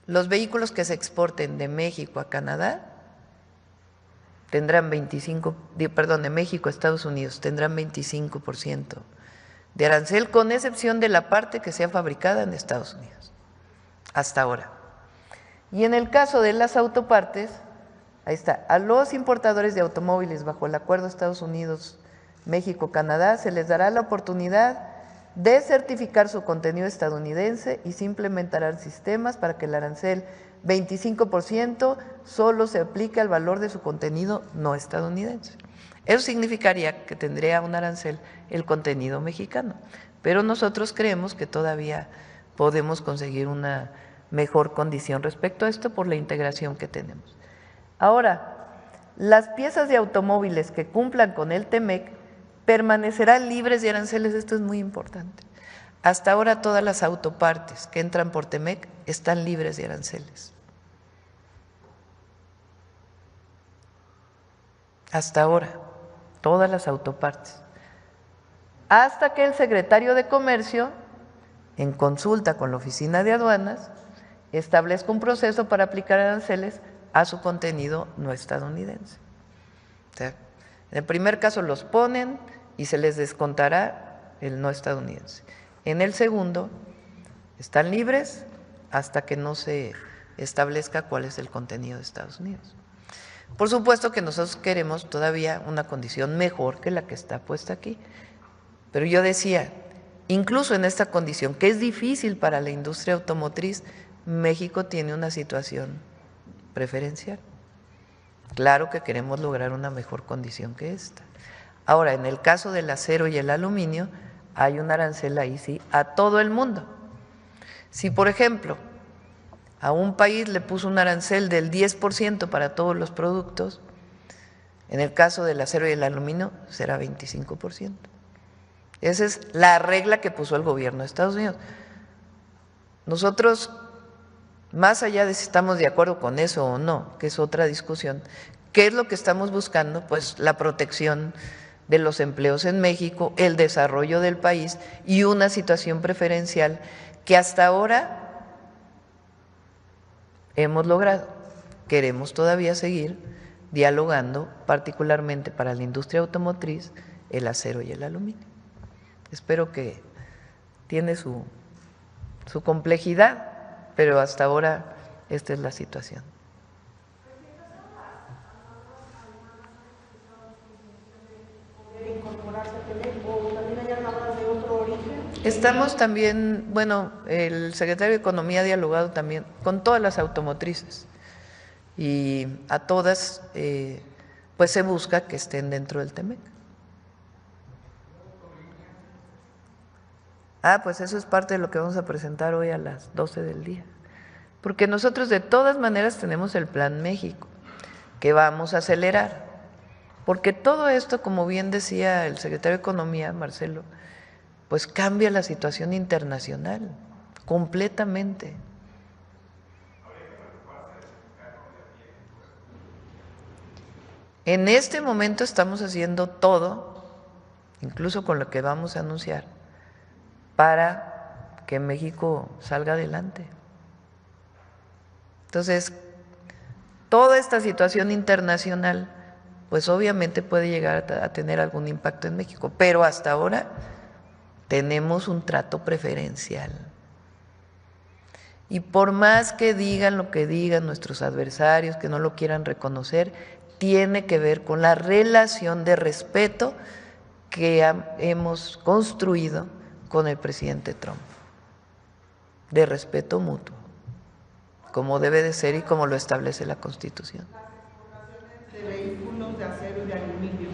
los vehículos que se exporten de México a Canadá tendrán de México a Estados Unidos tendrán 25% de arancel, con excepción de la parte que sea fabricada en Estados Unidos, hasta ahora. Y en el caso de las autopartes, ahí está, a los importadores de automóviles bajo el acuerdo Estados Unidos, México, Canadá, se les dará la oportunidad de certificar su contenido estadounidense y se implementarán sistemas para que el arancel 25% solo se aplique al valor de su contenido no estadounidense. Eso significaría que tendría un arancel el contenido mexicano, pero nosotros creemos que todavía podemos conseguir una mejor condición respecto a esto por la integración que tenemos. Ahora, las piezas de automóviles que cumplan con el TEMEC permanecerán libres de aranceles, esto es muy importante. Hasta ahora todas las autopartes que entran por TEMEC están libres de aranceles. Hasta ahora, todas las autopartes. Hasta que el secretario de Comercio, en consulta con la Oficina de Aduanas, establezca un proceso para aplicar aranceles a su contenido no estadounidense. O sea, en el primer caso los ponen y se les descontará el no estadounidense. En el segundo, están libres hasta que no se establezca cuál es el contenido de Estados Unidos. Por supuesto que nosotros queremos todavía una condición mejor que la que está puesta aquí, pero yo decía, incluso en esta condición, que es difícil para la industria automotriz, México tiene una situación preferencial. Claro que queremos lograr una mejor condición que esta. Ahora, en el caso del acero y el aluminio, hay un arancel ahí sí a todo el mundo. Si, por ejemplo, a un país le puso un arancel del 10% para todos los productos, en el caso del acero y el aluminio será 25%. Esa es la regla que puso el gobierno de Estados Unidos. Nosotros, más allá de si estamos de acuerdo con eso o no, que es otra discusión, ¿qué es lo que estamos buscando? Pues la protección de los empleos en México, el desarrollo del país y una situación preferencial que hasta ahora hemos logrado. Queremos todavía seguir dialogando, particularmente para la industria automotriz, el acero y el aluminio. Espero que tiene su complejidad, pero hasta ahora esta es la situación. Estamos también, bueno, el secretario de Economía ha dialogado también con todas las automotrices y a todas pues se busca que estén dentro del TEMEC. Pues eso es parte de lo que vamos a presentar hoy a las 12 del día, porque nosotros de todas maneras tenemos el Plan México que vamos a acelerar, porque todo esto, como bien decía el secretario de Economía, Marcelo, pues cambia la situación internacional completamente. En este momento estamos haciendo todo, incluso con lo que vamos a anunciar, para que México salga adelante. Entonces, toda esta situación internacional, pues obviamente puede llegar a tener algún impacto en México, pero hasta ahora tenemos un trato preferencial. Y por más que digan lo que digan nuestros adversarios, que no lo quieran reconocer, tiene que ver con la relación de respeto que hemos construido con el presidente Trump, de respeto mutuo, como debe de ser y como lo establece la Constitución. Las exportaciones de vehículos de acero y de aluminio,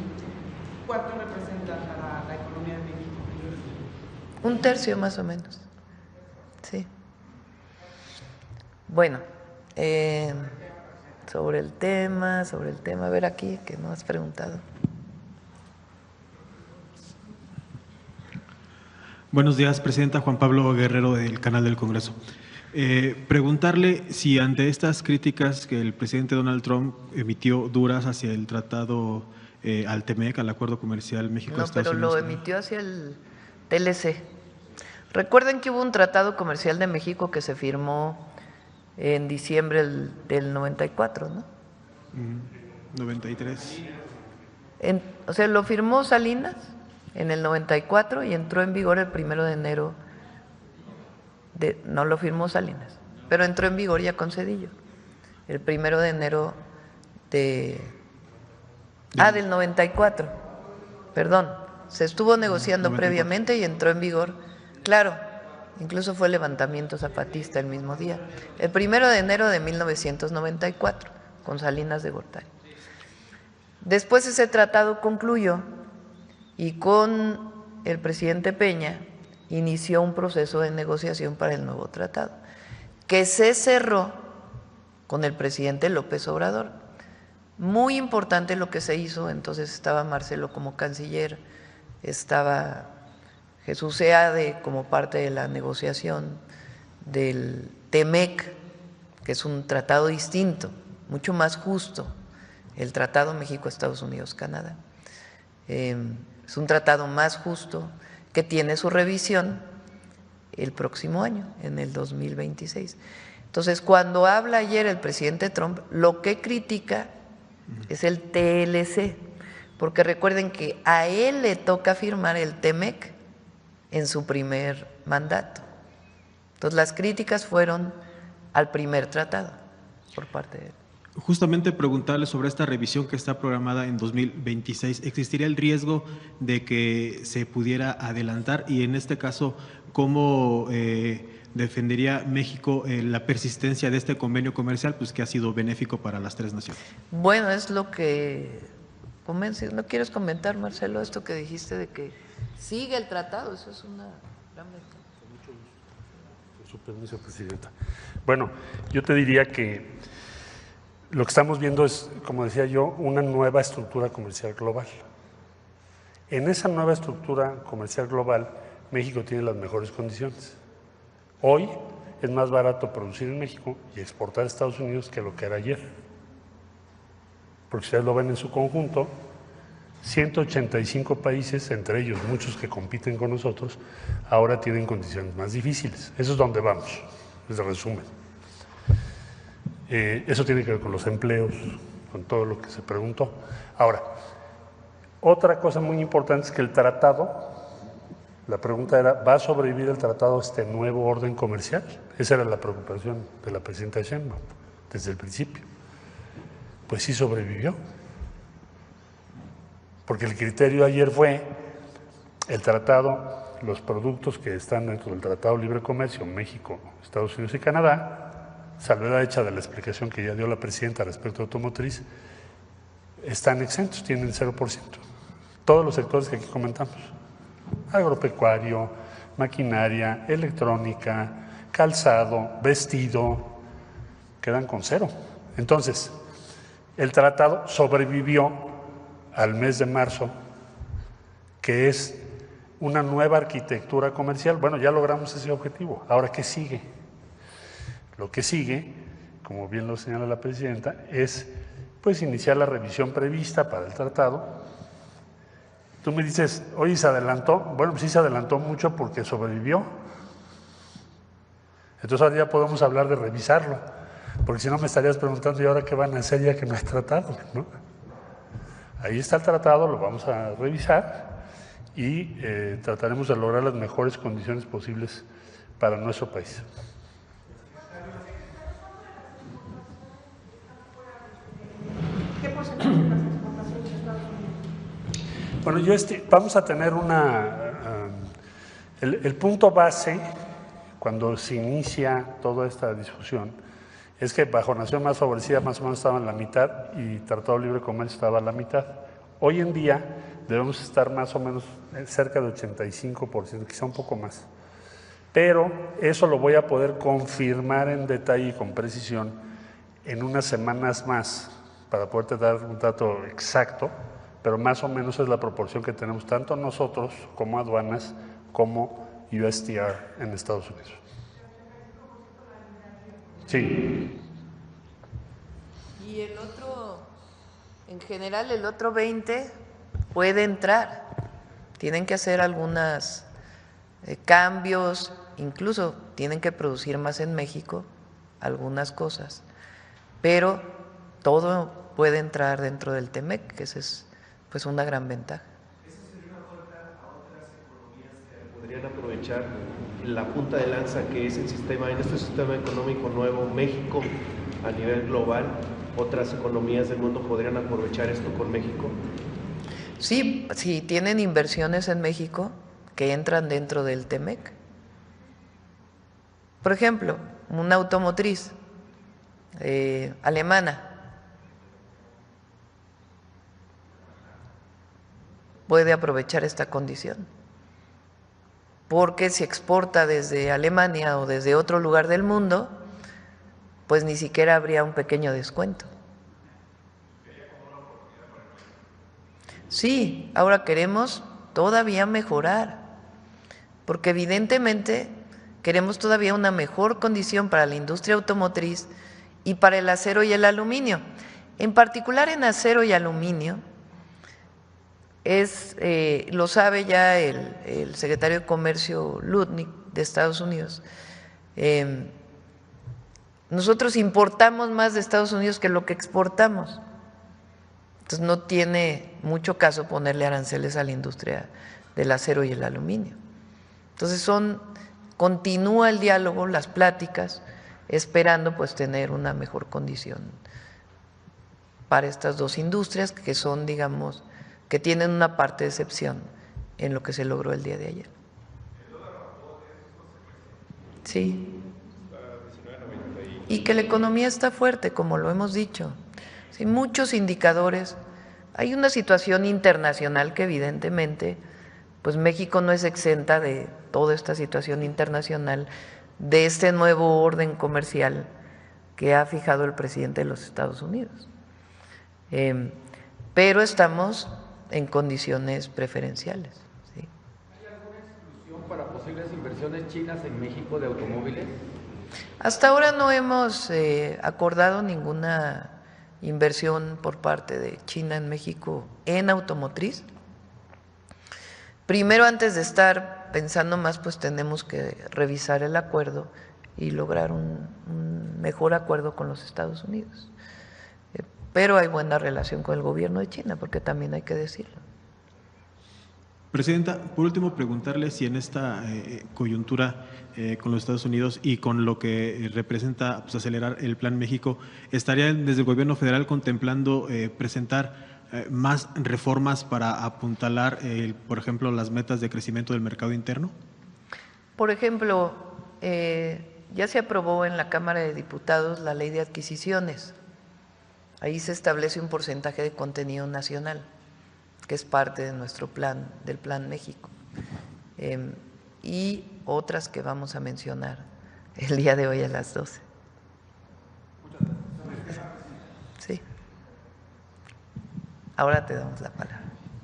¿cuánto representan para la economía de México? 1/3 más o menos, sí. Bueno, sobre el tema, a ver aquí, que no has preguntado. Buenos días, Presidenta. Juan Pablo Guerrero, del Canal del Congreso. Preguntarle si ante estas críticas que el presidente Donald Trump emitió duras hacia el tratado al TEMEC, al Acuerdo Comercial México-Estados Unidos. No, pero lo emitió hacia el TLC. Recuerden que hubo un tratado comercial de México que se firmó en diciembre del 94, ¿no? 93. O sea, lo firmó Salinas en el 94 y entró en vigor el 1 de enero. No lo firmó Salinas, pero entró en vigor ya con Zedillo. El 1 de enero del 94. Perdón, se estuvo negociando 94. Previamente y entró en vigor. Claro, incluso fue el levantamiento zapatista el mismo día. El 1 de enero de 1994, con Salinas de Gortari. Después ese tratado concluyó y con el presidente Peña inició un proceso de negociación para el nuevo tratado, que se cerró con el presidente López Obrador. Muy importante lo que se hizo, entonces estaba Marcelo como canciller, estaba Jesús Seade como parte de la negociación del TEMEC, que es un tratado distinto, mucho más justo, el Tratado México-Estados Unidos-Canadá. Es un tratado más justo que tiene su revisión el próximo año, en el 2026. Entonces, cuando habla ayer el presidente Trump, lo que critica es el TLC, porque recuerden que a él le toca firmar el TEMEC en su primer mandato. Entonces, las críticas fueron al primer tratado por parte de él. Justamente preguntarle sobre esta revisión que está programada en 2026. ¿Existiría el riesgo de que se pudiera adelantar? Y en este caso, ¿cómo defendería México la persistencia de este convenio comercial, pues que ha sido benéfico para las tres naciones? Bueno, es lo que ¿no quieres comentar, Marcelo, esto que dijiste de que sigue el tratado? Eso es una gran ventaja. Con mucho gusto. Con su permiso, Presidenta. Bueno, yo te diría que lo que estamos viendo es, como decía yo, una nueva estructura comercial global. En esa nueva estructura comercial global, México tiene las mejores condiciones. Hoy es más barato producir en México y exportar a Estados Unidos que lo que era ayer. Porque ustedes lo ven en su conjunto, 185 países, entre ellos muchos que compiten con nosotros, ahora tienen condiciones más difíciles. Eso es donde vamos, es el resumen. Eso tiene que ver con los empleos, con todo lo que se preguntó. Ahora, otra cosa muy importante es que el tratado, la pregunta era, ¿va a sobrevivir el tratado a este nuevo orden comercial? Esa era la preocupación de la presidenta Sheinbaum desde el principio. Pues sí sobrevivió, porque el criterio ayer fue el tratado, los productos que están dentro del Tratado de Libre Comercio, México, Estados Unidos y Canadá, salvedad hecha de la explicación que ya dio la presidenta respecto a automotriz, están exentos, tienen 0%. Todos los sectores que aquí comentamos, agropecuario, maquinaria, electrónica, calzado, vestido, quedan con 0. Entonces, el tratado sobrevivió al mes de marzo, que es una nueva arquitectura comercial. Bueno, ya logramos ese objetivo. Ahora, ¿qué sigue? Lo que sigue, como bien lo señala la presidenta, es pues iniciar la revisión prevista para el tratado. Tú me dices, oye, ¿se adelantó? Bueno, pues sí se adelantó mucho porque sobrevivió. Entonces ahora ya podemos hablar de revisarlo, porque si no me estarías preguntando, ¿y ahora qué van a hacer ya que no hay tratado? ¿No? Ahí está el tratado, lo vamos a revisar y trataremos de lograr las mejores condiciones posibles para nuestro país. ¿Qué porcentaje de las exportaciones de Estados Unidos? Bueno, vamos a tener el punto base cuando se inicia toda esta discusión es que bajo nación más favorecida más o menos estaba en la mitad y Tratado de Libre Comercio estaba a la mitad. Hoy en día debemos estar más o menos cerca de 85%, quizá un poco más. Pero eso lo voy a poder confirmar en detalle y con precisión en unas semanas más, para poderte dar un dato exacto, pero más o menos es la proporción que tenemos tanto nosotros como aduanas como USTR en Estados Unidos. Sí. Y el otro, en general, el otro 20 puede entrar. Tienen que hacer algunos cambios, incluso tienen que producir más en México, algunas cosas, pero todo puede entrar dentro del TEMEC, que esa es pues una gran ventaja. ¿Eso sería una puerta a otras economías que podrían aprovechar la punta de lanza que es el sistema, en este sistema económico nuevo, México a nivel global? ¿Otras economías del mundo podrían aprovechar esto con México? Sí, sí, tienen inversiones en México que entran dentro del TEMEC. Por ejemplo, una automotriz alemana puede aprovechar esta condición, porque si exporta desde Alemania o desde otro lugar del mundo, pues ni siquiera habría un pequeño descuento. Sí, ahora queremos todavía mejorar, porque evidentemente queremos todavía una mejor condición para la industria automotriz y para el acero y el aluminio. En particular en acero y aluminio, lo sabe ya el secretario de Comercio Lutnick de Estados Unidos. Nosotros importamos más de Estados Unidos que lo que exportamos. Entonces no tiene mucho caso ponerle aranceles a la industria del acero y el aluminio. Entonces continúa el diálogo, las pláticas, esperando pues tener una mejor condición para estas dos industrias que son, digamos, que tienen una parte de excepción en lo que se logró el día de ayer. Sí. Y que la economía está fuerte, como lo hemos dicho. Sí, muchos indicadores. Hay una situación internacional que evidentemente, pues México no es exenta de toda esta situación internacional, de este nuevo orden comercial que ha fijado el presidente de los Estados Unidos. Pero estamos en condiciones preferenciales. ¿Sí? ¿Hay alguna exclusión para posibles inversiones chinas en México de automóviles? Hasta ahora no hemos acordado ninguna inversión por parte de China en México en automotriz. Primero, antes de estar pensando más, pues tenemos que revisar el acuerdo y lograr un mejor acuerdo con los Estados Unidos. Pero hay buena relación con el gobierno de China, porque también hay que decirlo. Presidenta, por último, preguntarle si en esta coyuntura con los Estados Unidos y con lo que representa pues, acelerar el Plan México, ¿estarían desde el gobierno federal contemplando presentar más reformas para apuntalar, por ejemplo, las metas de crecimiento del mercado interno? Por ejemplo, ya se aprobó en la Cámara de Diputados la Ley de Adquisiciones. Ahí se establece un porcentaje de contenido nacional, que es parte de nuestro plan, del Plan México, y otras que vamos a mencionar el día de hoy a las 12. Sí. Ahora te damos la palabra.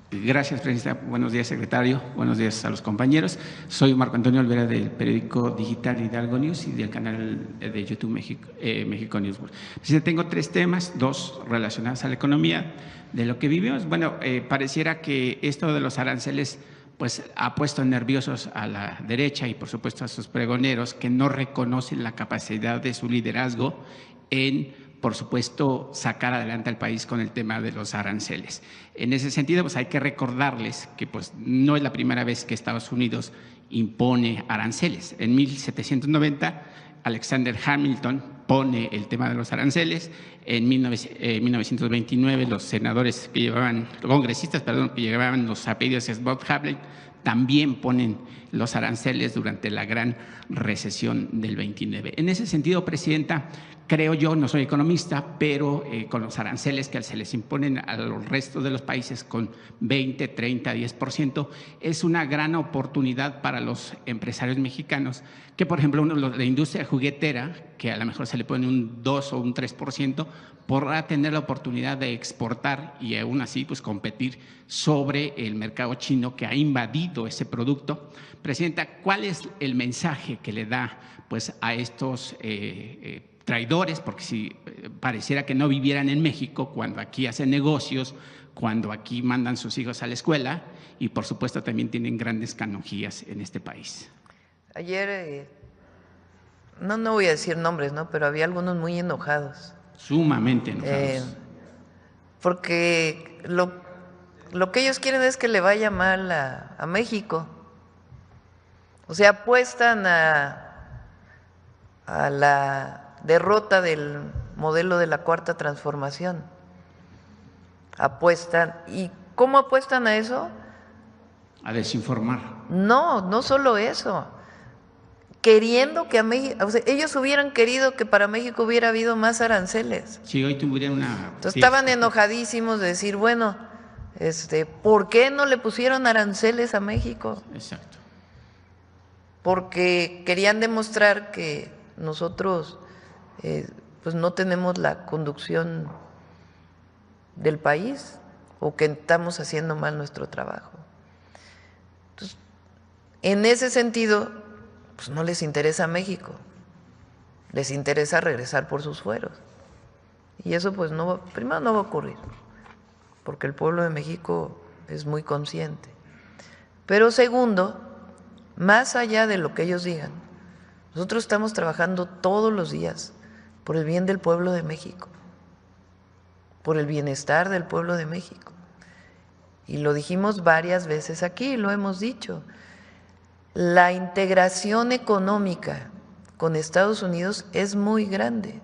Gracias, Presidenta. Buenos días, secretario. Buenos días a los compañeros. Soy Marco Antonio Olvera del periódico digital Hidalgo News y del canal de YouTube México News. Presidenta, tengo 3 temas, 2 relacionados a la economía. De lo que vivimos, bueno, pareciera que esto de los aranceles pues ha puesto nerviosos a la derecha y por supuesto a sus pregoneros que no reconocen la capacidad de su liderazgo en, por supuesto, sacar adelante al país con el tema de los aranceles. En ese sentido, pues hay que recordarles que pues no es la primera vez que Estados Unidos impone aranceles. En 1790, Alexander Hamilton pone el tema de los aranceles. En 1929, los senadores que llevaban, congresistas, perdón, que llevaban los apellidos Scott-Hamilton, también ponen los aranceles durante la gran recesión del 29. En ese sentido, Presidenta, creo yo, no soy economista, pero con los aranceles que se les imponen al resto de los países con 20, 30, 10%, es una gran oportunidad para los empresarios mexicanos que, por ejemplo, la industria juguetera, que a lo mejor se le pone un 2 o un 3%, podrá tener la oportunidad de exportar y aún así pues competir sobre el mercado chino que ha invadido tanto ese producto. Presidenta, ¿cuál es el mensaje que le da pues, a estos traidores? Porque si pareciera que no vivieran en México, cuando aquí hacen negocios, cuando aquí mandan sus hijos a la escuela y por supuesto también tienen grandes canonjías en este país. Ayer, no voy a decir nombres, ¿no? Pero había algunos muy enojados. Sumamente enojados. Porque lo que ellos quieren es que le vaya mal a México. O sea, apuestan a la derrota del modelo de la Cuarta Transformación. Apuestan. ¿Y cómo apuestan a eso? A desinformar. No solo eso. Queriendo que a México, o sea, ellos hubieran querido que para México hubiera habido más aranceles. Sí, hoy tuvieran una… Entonces estaban enojadísimos de decir, bueno, ¿por qué no le pusieron aranceles a México? Exacto. Porque querían demostrar que nosotros pues no tenemos la conducción del país o que estamos haciendo mal nuestro trabajo. Entonces, en ese sentido, pues no les interesa México, les interesa regresar por sus fueros. Y eso pues primero no va a ocurrir, porque el pueblo de México es muy consciente. Pero segundo, más allá de lo que ellos digan, nosotros estamos trabajando todos los días por el bien del pueblo de México, por el bienestar del pueblo de México. Y lo dijimos varias veces aquí, lo hemos dicho. La integración económica con Estados Unidos es muy grande,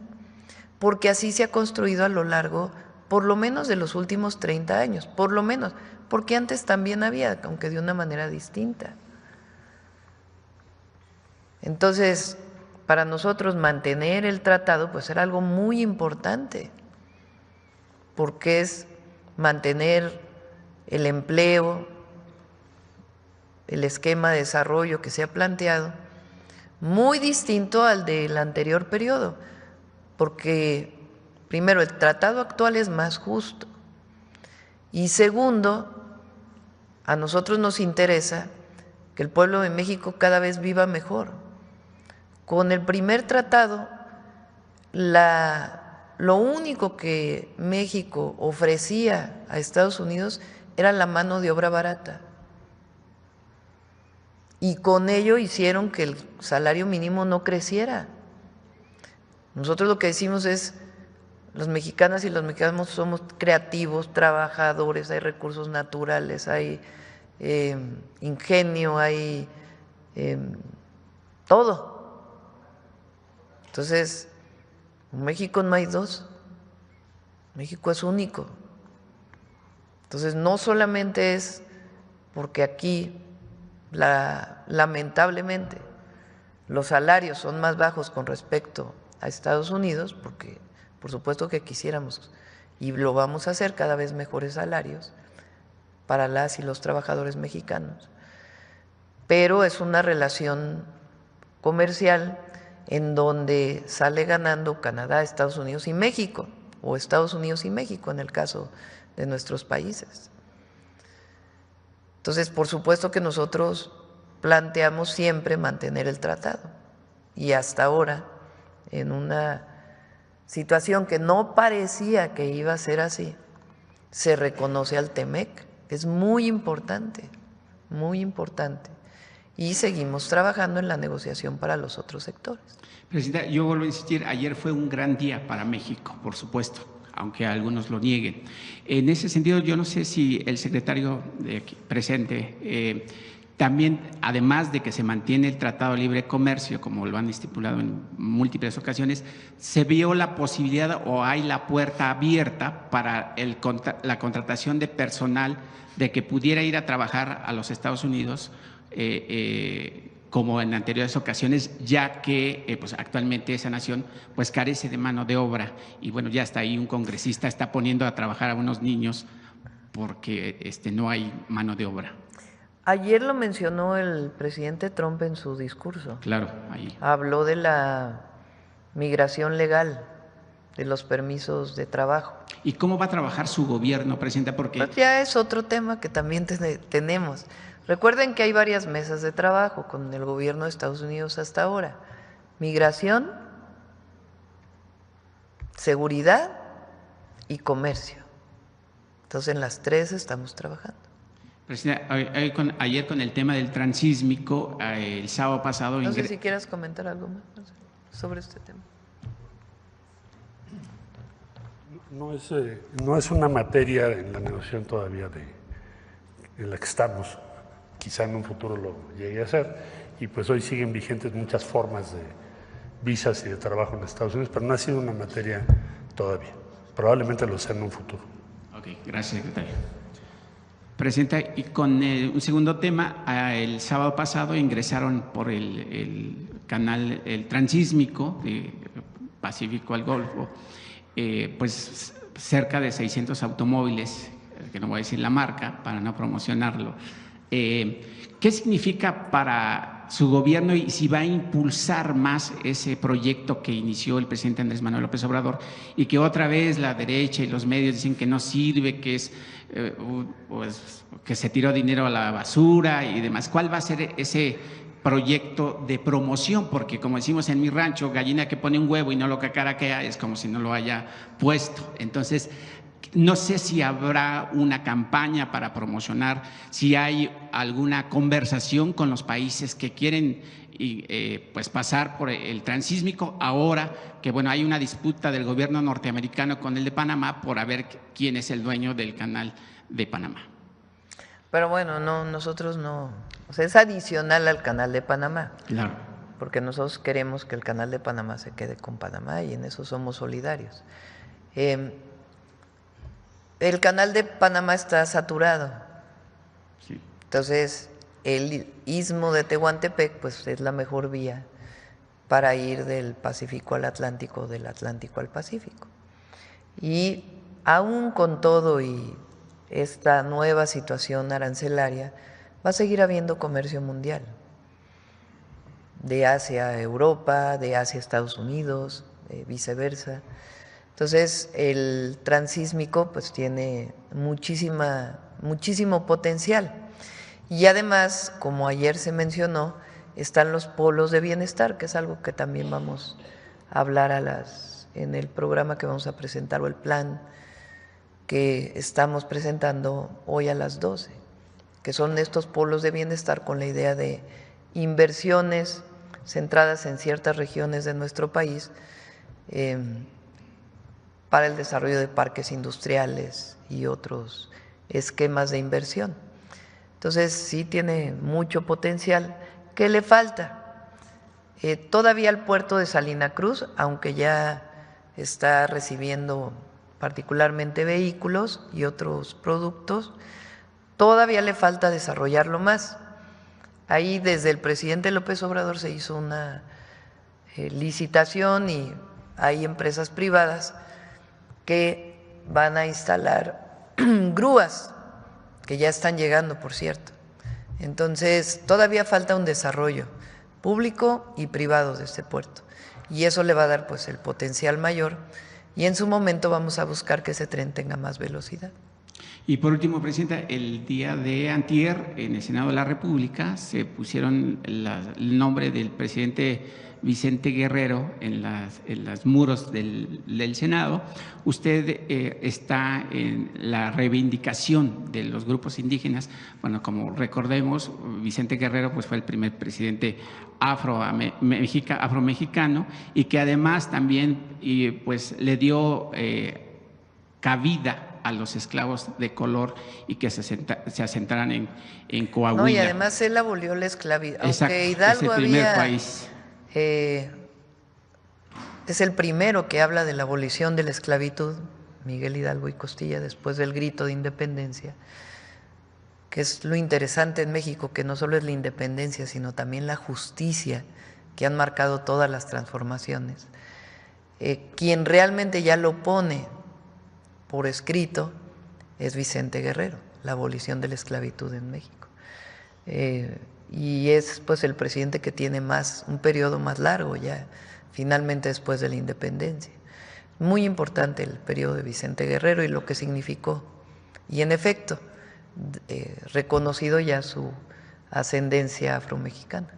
porque así se ha construido a lo largo, por lo menos de los últimos 30 años, por lo menos, porque antes también había, aunque de una manera distinta. Entonces, para nosotros mantener el tratado, pues era algo muy importante, porque es mantener el empleo, el esquema de desarrollo que se ha planteado, muy distinto al del anterior periodo, porque primero el tratado actual es más justo y segundo, a nosotros nos interesa que el pueblo de México cada vez viva mejor. Con el primer tratado, lo único que México ofrecía a Estados Unidos era la mano de obra barata. Y con ello hicieron que el salario mínimo no creciera. Nosotros lo que decimos es, los mexicanas y los mexicanos somos creativos, trabajadores, hay recursos naturales, hay ingenio, hay todo. Entonces, en México no hay dos, México es único. Entonces, no solamente es porque aquí lamentablemente los salarios son más bajos con respecto a Estados Unidos, porque por supuesto que quisiéramos y lo vamos a hacer cada vez mejores salarios para las y los trabajadores mexicanos, pero es una relación comercial en donde sale ganando Canadá, Estados Unidos y México, o Estados Unidos y México en el caso de nuestros países. Entonces, por supuesto que nosotros planteamos siempre mantener el tratado y hasta ahora, en una situación que no parecía que iba a ser así, se reconoce al TEMEC, es muy importante, y seguimos trabajando en la negociación para los otros sectores. Presidenta, yo vuelvo a insistir, ayer fue un gran día para México, por supuesto, aunque algunos lo nieguen. En ese sentido, yo no sé si el secretario presente también, además de que se mantiene el Tratado de Libre Comercio, como lo han estipulado en múltiples ocasiones, se vio la posibilidad o hay la puerta abierta para la contratación de personal de que pudiera ir a trabajar a los Estados Unidos como en anteriores ocasiones, ya que pues actualmente esa nación pues carece de mano de obra y bueno, ya está ahí un congresista está poniendo a trabajar a unos niños porque no hay mano de obra. Ayer lo mencionó el presidente Trump en su discurso. Claro, ahí. Habló de la migración legal, de los permisos de trabajo. ¿Y cómo va a trabajar su gobierno, presidenta? Porque pues ya es otro tema que también tenemos. Recuerden que hay varias mesas de trabajo con el gobierno de Estados Unidos hasta ahora. Migración, seguridad y comercio. Entonces, en las tres estamos trabajando. Presidenta, ayer con el tema del transísmico, el sábado pasado… No sé si quieras comentar algo más sobre este tema. No es una materia en la negociación todavía en la que estamos. Quizá en un futuro lo llegue a hacer. Y pues hoy siguen vigentes muchas formas de visas y de trabajo en Estados Unidos, pero no ha sido una materia todavía. Probablemente lo sea en un futuro. Ok, gracias, secretario. Presidenta, y con un segundo tema, el sábado pasado ingresaron por el canal, el transísmico de Pacífico al Golfo, pues cerca de 600 automóviles, que no voy a decir la marca para no promocionarlo. ¿Qué significa para su gobierno y si va a impulsar más ese proyecto que inició el presidente Andrés Manuel López Obrador y que otra vez la derecha y los medios dicen que no sirve, que es pues, que se tiró dinero a la basura y demás? ¿Cuál va a ser ese proyecto de promoción? Porque como decimos en mi rancho, gallina que pone un huevo y no lo cacaraquea es como si no lo haya puesto. Entonces, no sé si habrá una campaña para promocionar, si hay alguna conversación con los países que quieren pues pasar por el transísmico, ahora que bueno, hay una disputa del gobierno norteamericano con el de Panamá por a ver quién es el dueño del canal de Panamá. Pero bueno, no, nosotros no, o sea, es adicional al canal de Panamá. Claro. Porque nosotros queremos que el canal de Panamá se quede con Panamá y en eso somos solidarios. El canal de Panamá está saturado. Sí. Entonces, el istmo de Tehuantepec pues es la mejor vía para ir del Pacífico al Atlántico, del Atlántico al Pacífico. Y aún con todo y esta nueva situación arancelaria, va a seguir habiendo comercio mundial, de Asia a Europa, de Asia a Estados Unidos, viceversa. Entonces, el transísmico pues tiene muchísimo potencial. Y además, como ayer se mencionó, están los polos de bienestar, que es algo que también vamos a hablar en el programa que vamos a presentar o el plan que estamos presentando hoy a las 12, que son estos polos de bienestar con la idea de inversiones centradas en ciertas regiones de nuestro país, para el desarrollo de parques industriales y otros esquemas de inversión. Entonces, sí tiene mucho potencial. ¿Qué le falta? Todavía el puerto de Salina Cruz, aunque ya está recibiendo particularmente vehículos y otros productos, todavía le falta desarrollarlo más. Ahí desde el presidente López Obrador se hizo una licitación y hay empresas privadas que van a instalar grúas, que ya están llegando, por cierto. Entonces, todavía falta un desarrollo público y privado de este puerto, y eso le va a dar pues el potencial mayor, y en su momento vamos a buscar que ese tren tenga más velocidad. Y por último, Presidenta, el día de antier en el Senado de la República se pusieron el nombre del presidente Vicente Guerrero en los muros del Senado. Usted está en la reivindicación de los grupos indígenas. Bueno, como recordemos, Vicente Guerrero pues, fue el primer presidente afromexicano y que además también pues, le dio cabida a los esclavos de color y que se asentaran en Coahuila. No, y además él abolió la esclavitud. Exacto, aunque Hidalgo es el primer había, país. Es el primero que habla de la abolición de la esclavitud, Miguel Hidalgo y Costilla, después del grito de independencia, que es lo interesante en México, que no solo es la independencia, sino también la justicia que han marcado todas las transformaciones. Quien realmente ya lo pone por escrito es Vicente Guerrero, la abolición de la esclavitud en México. Y es pues el presidente que tiene un periodo más largo ya, finalmente después de la independencia. Muy importante el periodo de Vicente Guerrero y lo que significó. Y en efecto, reconocido ya su ascendencia afromexicana.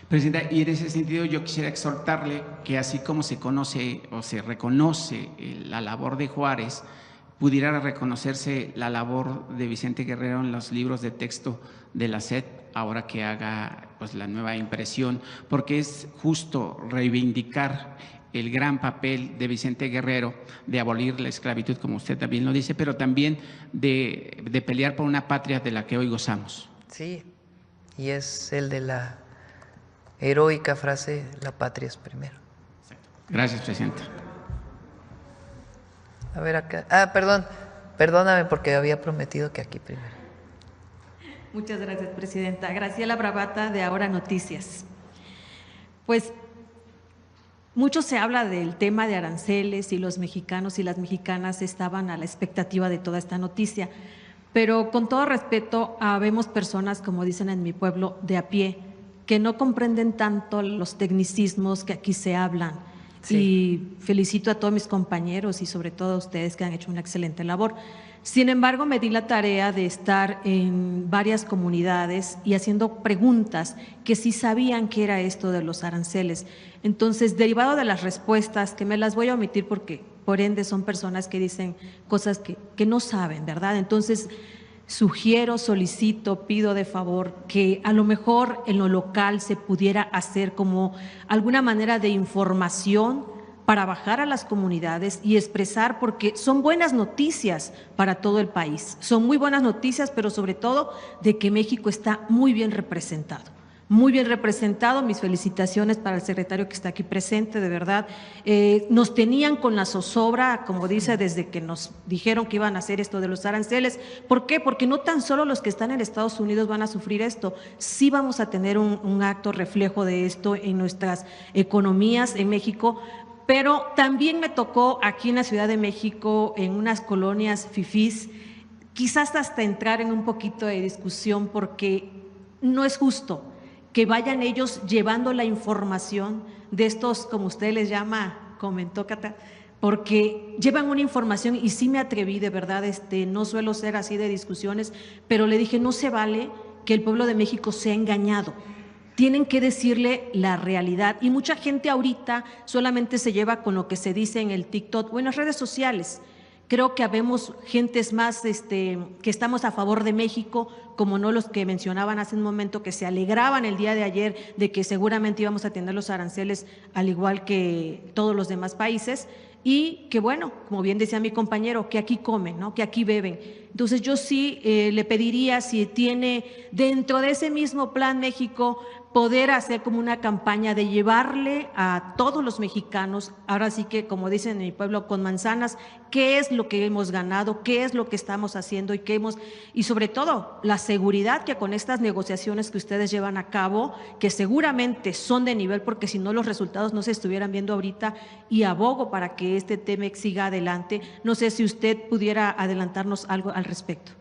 Presidenta, y en ese sentido yo quisiera exhortarle que así como se conoce o se reconoce la labor de Juárez, pudiera reconocerse la labor de Vicente Guerrero en los libros de texto de la SED, ahora que haga pues la nueva impresión, porque es justo reivindicar el gran papel de Vicente Guerrero de abolir la esclavitud, como usted también lo dice, pero también de pelear por una patria de la que hoy gozamos. Sí, y es el de la heroica frase, la patria es primero. Gracias, Presidenta. A ver acá. Perdóname porque había prometido que aquí primero. Muchas gracias, Presidenta. Graciela Bravata, de Ahora Noticias. Pues mucho se habla del tema de aranceles y los mexicanos y las mexicanas estaban a la expectativa de toda esta noticia, pero con todo respeto, habemos personas, como dicen en mi pueblo, de a pie, que no comprenden tanto los tecnicismos que aquí se hablan. Sí. Y felicito a todos mis compañeros y sobre todo a ustedes que han hecho una excelente labor. Sin embargo, me di la tarea de estar en varias comunidades y haciendo preguntas que sí sabían qué era esto de los aranceles. Entonces, derivado de las respuestas, que me las voy a omitir porque por ende son personas que dicen cosas que no saben, ¿verdad? Entonces, sugiero, solicito, pido de favor que a lo mejor en lo local se pudiera hacer como alguna manera de información para bajar a las comunidades y expresar, porque son buenas noticias para todo el país, son muy buenas noticias, pero sobre todo de que México está muy bien representado. Muy bien representado, mis felicitaciones para el secretario que está aquí presente, de verdad. Nos tenían con la zozobra, como dice, desde que nos dijeron que iban a hacer esto de los aranceles. ¿Por qué? Porque no tan solo los que están en Estados Unidos van a sufrir esto, sí vamos a tener un acto reflejo de esto en nuestras economías en México, pero también me tocó aquí en la Ciudad de México, en unas colonias fifís, quizás hasta entrar en un poquito de discusión porque no es justo que vayan ellos llevando la información de estos, como usted les llama, comentó Cata, porque llevan una información y sí me atreví, de verdad, no suelo ser así de discusiones, pero le dije, no se vale que el pueblo de México sea engañado. Tienen que decirle la realidad y mucha gente ahorita solamente se lleva con lo que se dice en el TikTok o en las redes sociales. Creo que habemos gentes más que estamos a favor de México, como no los que mencionaban hace un momento, que se alegraban el día de ayer de que seguramente íbamos a tener los aranceles al igual que todos los demás países y que bueno, como bien decía mi compañero, que aquí comen, ¿no? Que aquí beben. Entonces yo sí le pediría, si tiene dentro de ese mismo plan México, poder hacer como una campaña de llevarle a todos los mexicanos, ahora sí que como dicen en mi pueblo, con manzanas, qué es lo que hemos ganado, qué es lo que estamos haciendo y sobre todo la seguridad que con estas negociaciones que ustedes llevan a cabo, que seguramente son de nivel, porque si no los resultados no se estuvieran viendo ahorita, y abogo para que este tema siga adelante. No sé si usted pudiera adelantarnos algo al respecto.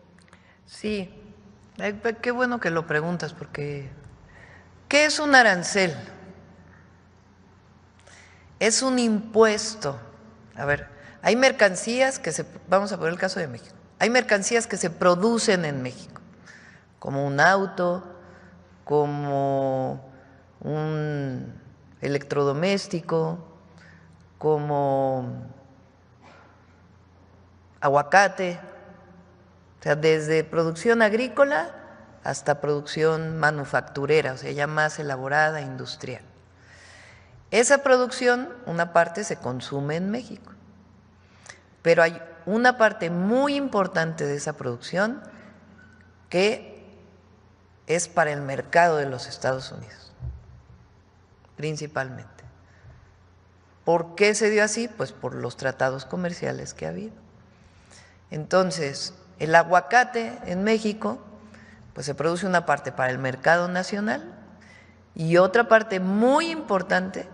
Sí, qué bueno que lo preguntas, porque ¿qué es un arancel? Es un impuesto. A ver, hay mercancías vamos a poner el caso de México, hay mercancías que se producen en México, como un auto, como un electrodoméstico, como aguacate, o sea, desde producción agrícola hasta producción manufacturera, o sea, ya más elaborada, industrial. Esa producción, una parte se consume en México, pero hay una parte muy importante de esa producción que es para el mercado de los Estados Unidos, principalmente. ¿Por qué se dio así? Pues por los tratados comerciales que ha habido. Entonces, el aguacate en México, pues se produce una parte para el mercado nacional y otra parte muy importante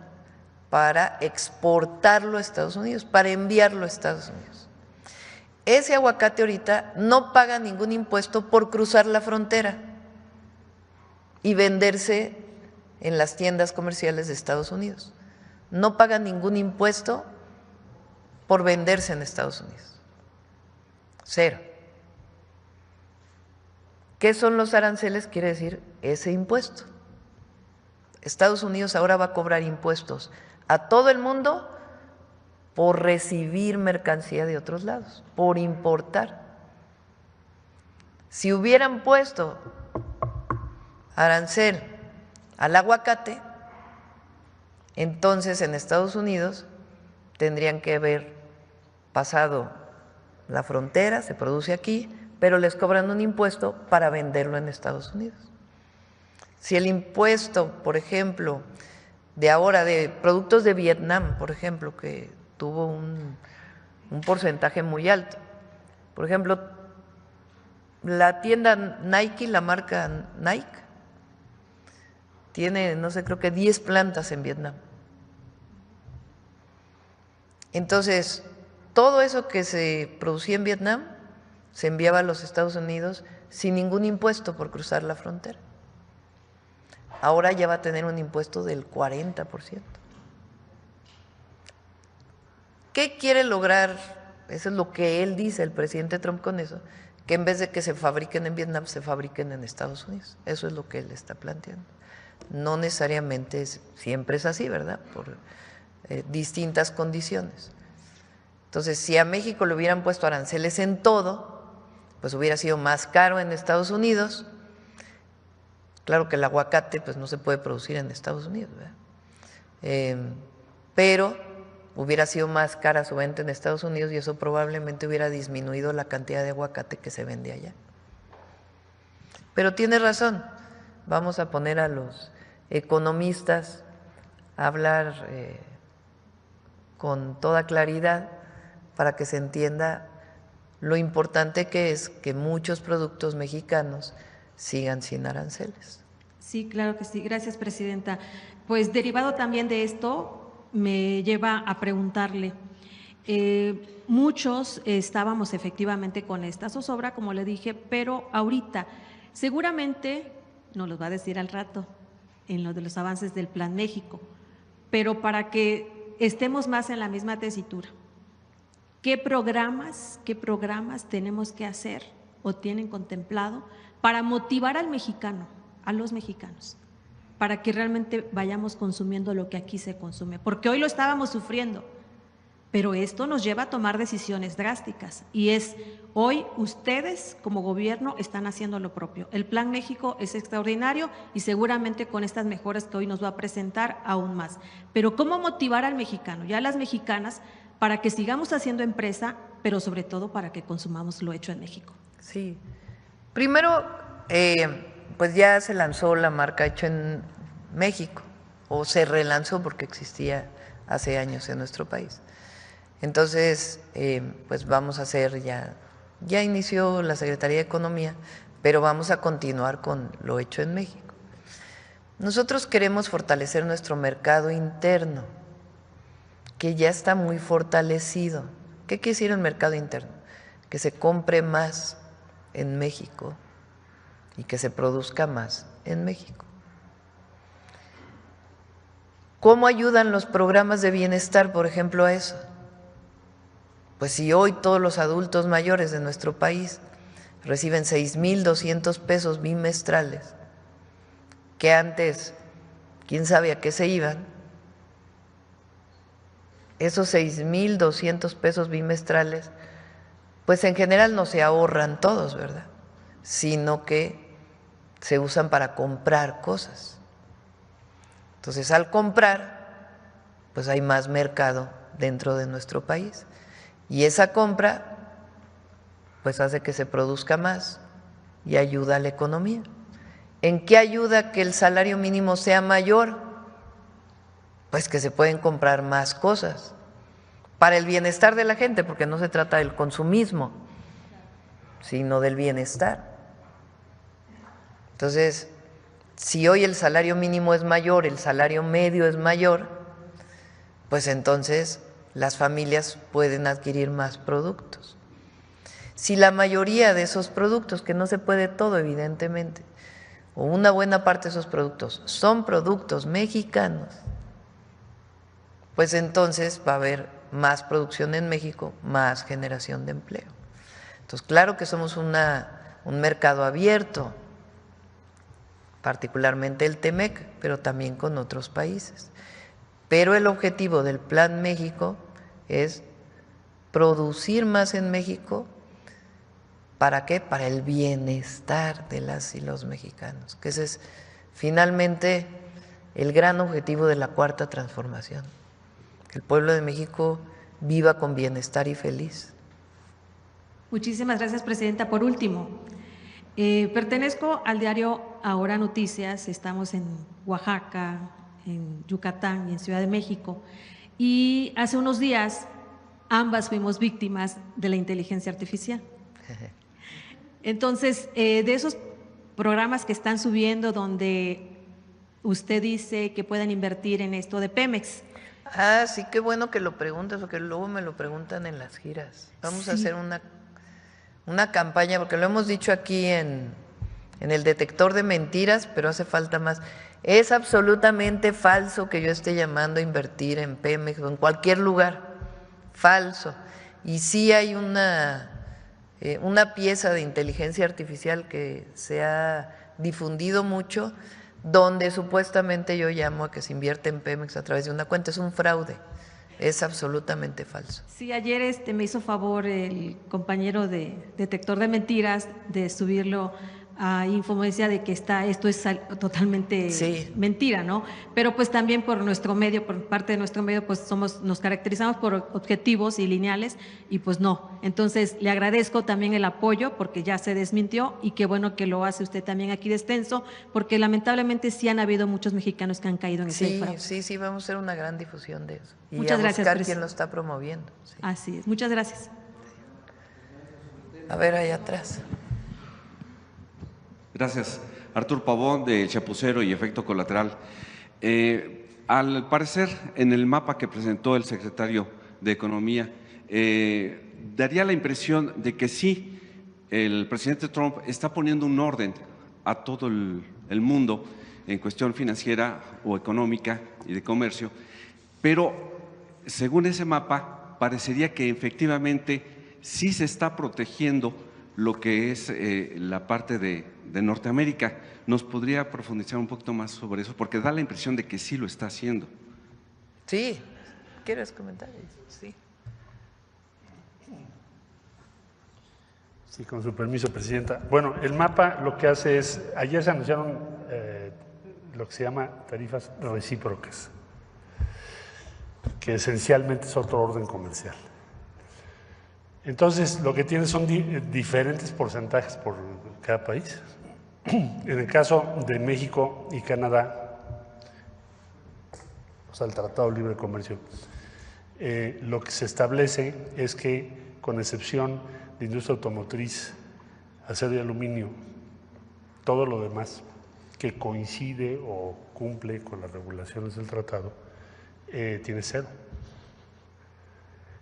para exportarlo a Estados Unidos, para enviarlo a Estados Unidos. Ese aguacate ahorita no paga ningún impuesto por cruzar la frontera y venderse en las tiendas comerciales de Estados Unidos. No paga ningún impuesto por venderse en Estados Unidos. Cero. ¿Qué son los aranceles? Quiere decir ese impuesto. Estados Unidos ahora va a cobrar impuestos a todo el mundo por recibir mercancía de otros lados, por importar. Si hubieran puesto arancel al aguacate, entonces en Estados Unidos tendrían que haber pasado la frontera, se produce aquí, pero les cobran un impuesto para venderlo en Estados Unidos. Si el impuesto, por ejemplo, de ahora de productos de Vietnam, por ejemplo, que tuvo un porcentaje muy alto, por ejemplo, la tienda Nike, la marca Nike, tiene, no sé, creo que 10 plantas en Vietnam. Entonces, todo eso que se producía en Vietnam se enviaba a los Estados Unidos sin ningún impuesto por cruzar la frontera. Ahora ya va a tener un impuesto del 40%. ¿Qué quiere lograr? Eso es lo que él dice, el presidente Trump, con eso, que en vez de que se fabriquen en Vietnam, se fabriquen en Estados Unidos. Eso es lo que él está planteando. No necesariamente siempre es así, ¿verdad? Por distintas condiciones. Entonces, si a México le hubieran puesto aranceles en todo, pues hubiera sido más caro en Estados Unidos. Claro que el aguacate pues no se puede producir en Estados Unidos, ¿verdad? Pero hubiera sido más cara su venta en Estados Unidos y eso probablemente hubiera disminuido la cantidad de aguacate que se vende allá. Pero tiene razón, vamos a poner a los economistas a hablar con toda claridad para que se entienda lo importante que es que muchos productos mexicanos sigan sin aranceles. Sí, claro que sí. Gracias, presidenta. Pues derivado también de esto, me lleva a preguntarle, muchos estábamos efectivamente con esta zozobra, como le dije, pero ahorita seguramente nos los va a decir al rato en lo de los avances del Plan México, pero para que estemos más en la misma tesitura, ¿qué programas tenemos que hacer o tienen contemplado para motivar al mexicano, a los mexicanos, para que realmente vayamos consumiendo lo que aquí se consume? Porque hoy lo estábamos sufriendo, pero esto nos lleva a tomar decisiones drásticas y hoy ustedes como gobierno están haciendo lo propio. El Plan México es extraordinario y seguramente con estas mejoras que hoy nos va a presentar aún más. Pero ¿cómo motivar al mexicano y a las mexicanas para que sigamos haciendo empresa, pero sobre todo para que consumamos lo hecho en México? Sí. Primero, pues ya se lanzó la marca Hecho en México, o se relanzó porque existía hace años en nuestro país. Entonces, pues vamos a hacer ya inició la Secretaría de Economía, pero vamos a continuar con lo hecho en México. Nosotros queremos fortalecer nuestro mercado interno, que ya está muy fortalecido. ¿Qué quiere decir el mercado interno? Que se compre más en México y que se produzca más en México. ¿Cómo ayudan los programas de bienestar, por ejemplo, a eso? Pues si hoy todos los adultos mayores de nuestro país reciben 6,200 pesos bimestrales, que antes quién sabe a qué se iban, esos 6,200 pesos bimestrales, pues en general no se ahorran todos, ¿verdad? Sino que se usan para comprar cosas. Entonces, al comprar, pues hay más mercado dentro de nuestro país. Y esa compra, pues hace que se produzca más y ayuda a la economía. ¿En qué ayuda que el salario mínimo sea mayor? Pues que se pueden comprar más cosas para el bienestar de la gente, porque no se trata del consumismo, sino del bienestar. Entonces, si hoy el salario mínimo es mayor, el salario medio es mayor, pues entonces las familias pueden adquirir más productos. Si la mayoría de esos productos, que no se puede todo evidentemente, o una buena parte de esos productos son productos mexicanos, pues entonces va a haber más producción en México, más generación de empleo. Entonces, claro que somos una un mercado abierto, particularmente el TEMEC, pero también con otros países. Pero el objetivo del Plan México es producir más en México. ¿Para qué? Para el bienestar de las y los mexicanos, que ese es finalmente el gran objetivo de la Cuarta Transformación, que el pueblo de México viva con bienestar y feliz. Muchísimas gracias, presidenta. Por último, pertenezco al diario Ahora Noticias, estamos en Oaxaca, en Yucatán y en Ciudad de México, y hace unos días ambas fuimos víctimas de la inteligencia artificial. Entonces, de esos programas que están subiendo donde usted dice que puedan invertir en esto de Pemex. Ah, sí, qué bueno que lo preguntas, porque luego me lo preguntan en las giras. Vamos a hacer una campaña, porque lo hemos dicho aquí en el detector de mentiras, pero hace falta más. Es absolutamente falso que yo esté llamando a invertir en Pemex o en cualquier lugar. Falso. Y sí hay una pieza de inteligencia artificial que se ha difundido mucho, donde supuestamente yo llamo a que se invierte en Pemex a través de una cuenta. Es un fraude, es absolutamente falso. Sí, ayer me hizo favor el compañero de detector de mentiras de subirlo a Infomesia de que esto es totalmente mentira, ¿no? Pero pues también por nuestro medio, por parte de nuestro medio, pues nos caracterizamos por objetivos y lineales y pues no. Entonces le agradezco también el apoyo porque ya se desmintió y qué bueno que lo hace usted también aquí de extenso, porque lamentablemente sí han habido muchos mexicanos que han caído en ese fraude. Sí, vamos a hacer una gran difusión de eso. Y muchas gracias, buscar quién lo está promoviendo. Sí. Así es, muchas gracias. A ver, allá atrás. Gracias. Artur Pavón, de Chapucero y Efecto Colateral. Al parecer, en el mapa que presentó el secretario de Economía, daría la impresión de que sí, el presidente Trump está poniendo un orden a todo el mundo en cuestión financiera o económica y de comercio, pero según ese mapa, parecería que efectivamente sí se está protegiendo lo que es la parte de Norteamérica. ¿Nos podría profundizar un poquito más sobre eso? Porque da la impresión de que sí lo está haciendo. Sí. ¿Quieres comentar? Sí. Sí, con su permiso, presidenta. Bueno, el mapa lo que hace es, ayer se anunciaron lo que se llama tarifas recíprocas, que esencialmente es otro orden comercial. Entonces, lo que tiene son diferentes porcentajes por cada país. En el caso de México y Canadá, o sea, el Tratado de Libre Comercio, lo que se establece es que, con excepción de industria automotriz, acero y aluminio, todo lo demás que coincide o cumple con las regulaciones del tratado, tiene cero.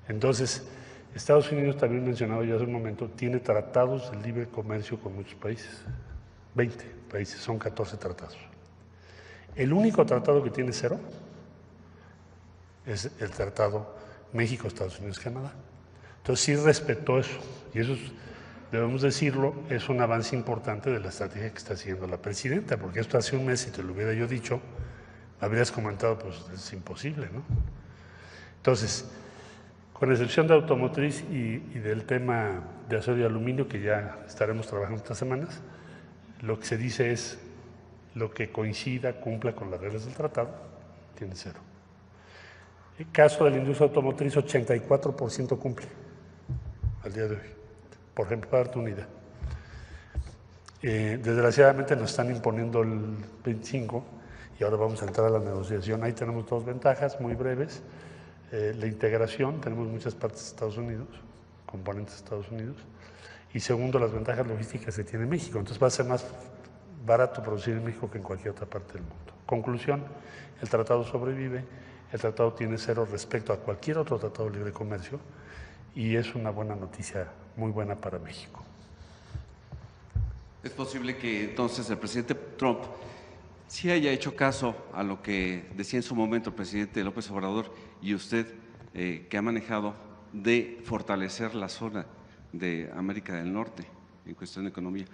Entonces, Estados Unidos, también mencionado ya hace un momento, tiene tratados de libre comercio con muchos países, 20 países, son 14 tratados. El único tratado que tiene cero es el tratado México, Estados Unidos, Canadá. Entonces sí respetó eso, y eso debemos decirlo, es un avance importante de la estrategia que está haciendo la presidenta, porque esto hace un mes, si te lo hubiera yo dicho, me habrías comentado, pues es imposible, ¿no? Entonces, con excepción de automotriz y del tema de acero y aluminio, que ya estaremos trabajando estas semanas, lo que se dice es lo que coincida, cumpla con las reglas del tratado, tiene cero. En el caso de la industria automotriz, 84% cumple al día de hoy. Por ejemplo, para darte una idea. Desgraciadamente nos están imponiendo el 25% y ahora vamos a entrar a la negociación. Ahí tenemos dos ventajas muy breves. La integración, tenemos muchas partes de Estados Unidos, componentes de Estados Unidos, y segundo, las ventajas logísticas que tiene México. Entonces va a ser más barato producir en México que en cualquier otra parte del mundo. Conclusión, el tratado sobrevive, el tratado tiene cero respecto a cualquier otro tratado de libre comercio y es una buena noticia, muy buena para México. ¿Es posible que entonces el presidente Trump sí haya hecho caso a lo que decía en su momento el presidente López Obrador y usted, que ha manejado, de fortalecer la zona de América del Norte? en cuestión de economía.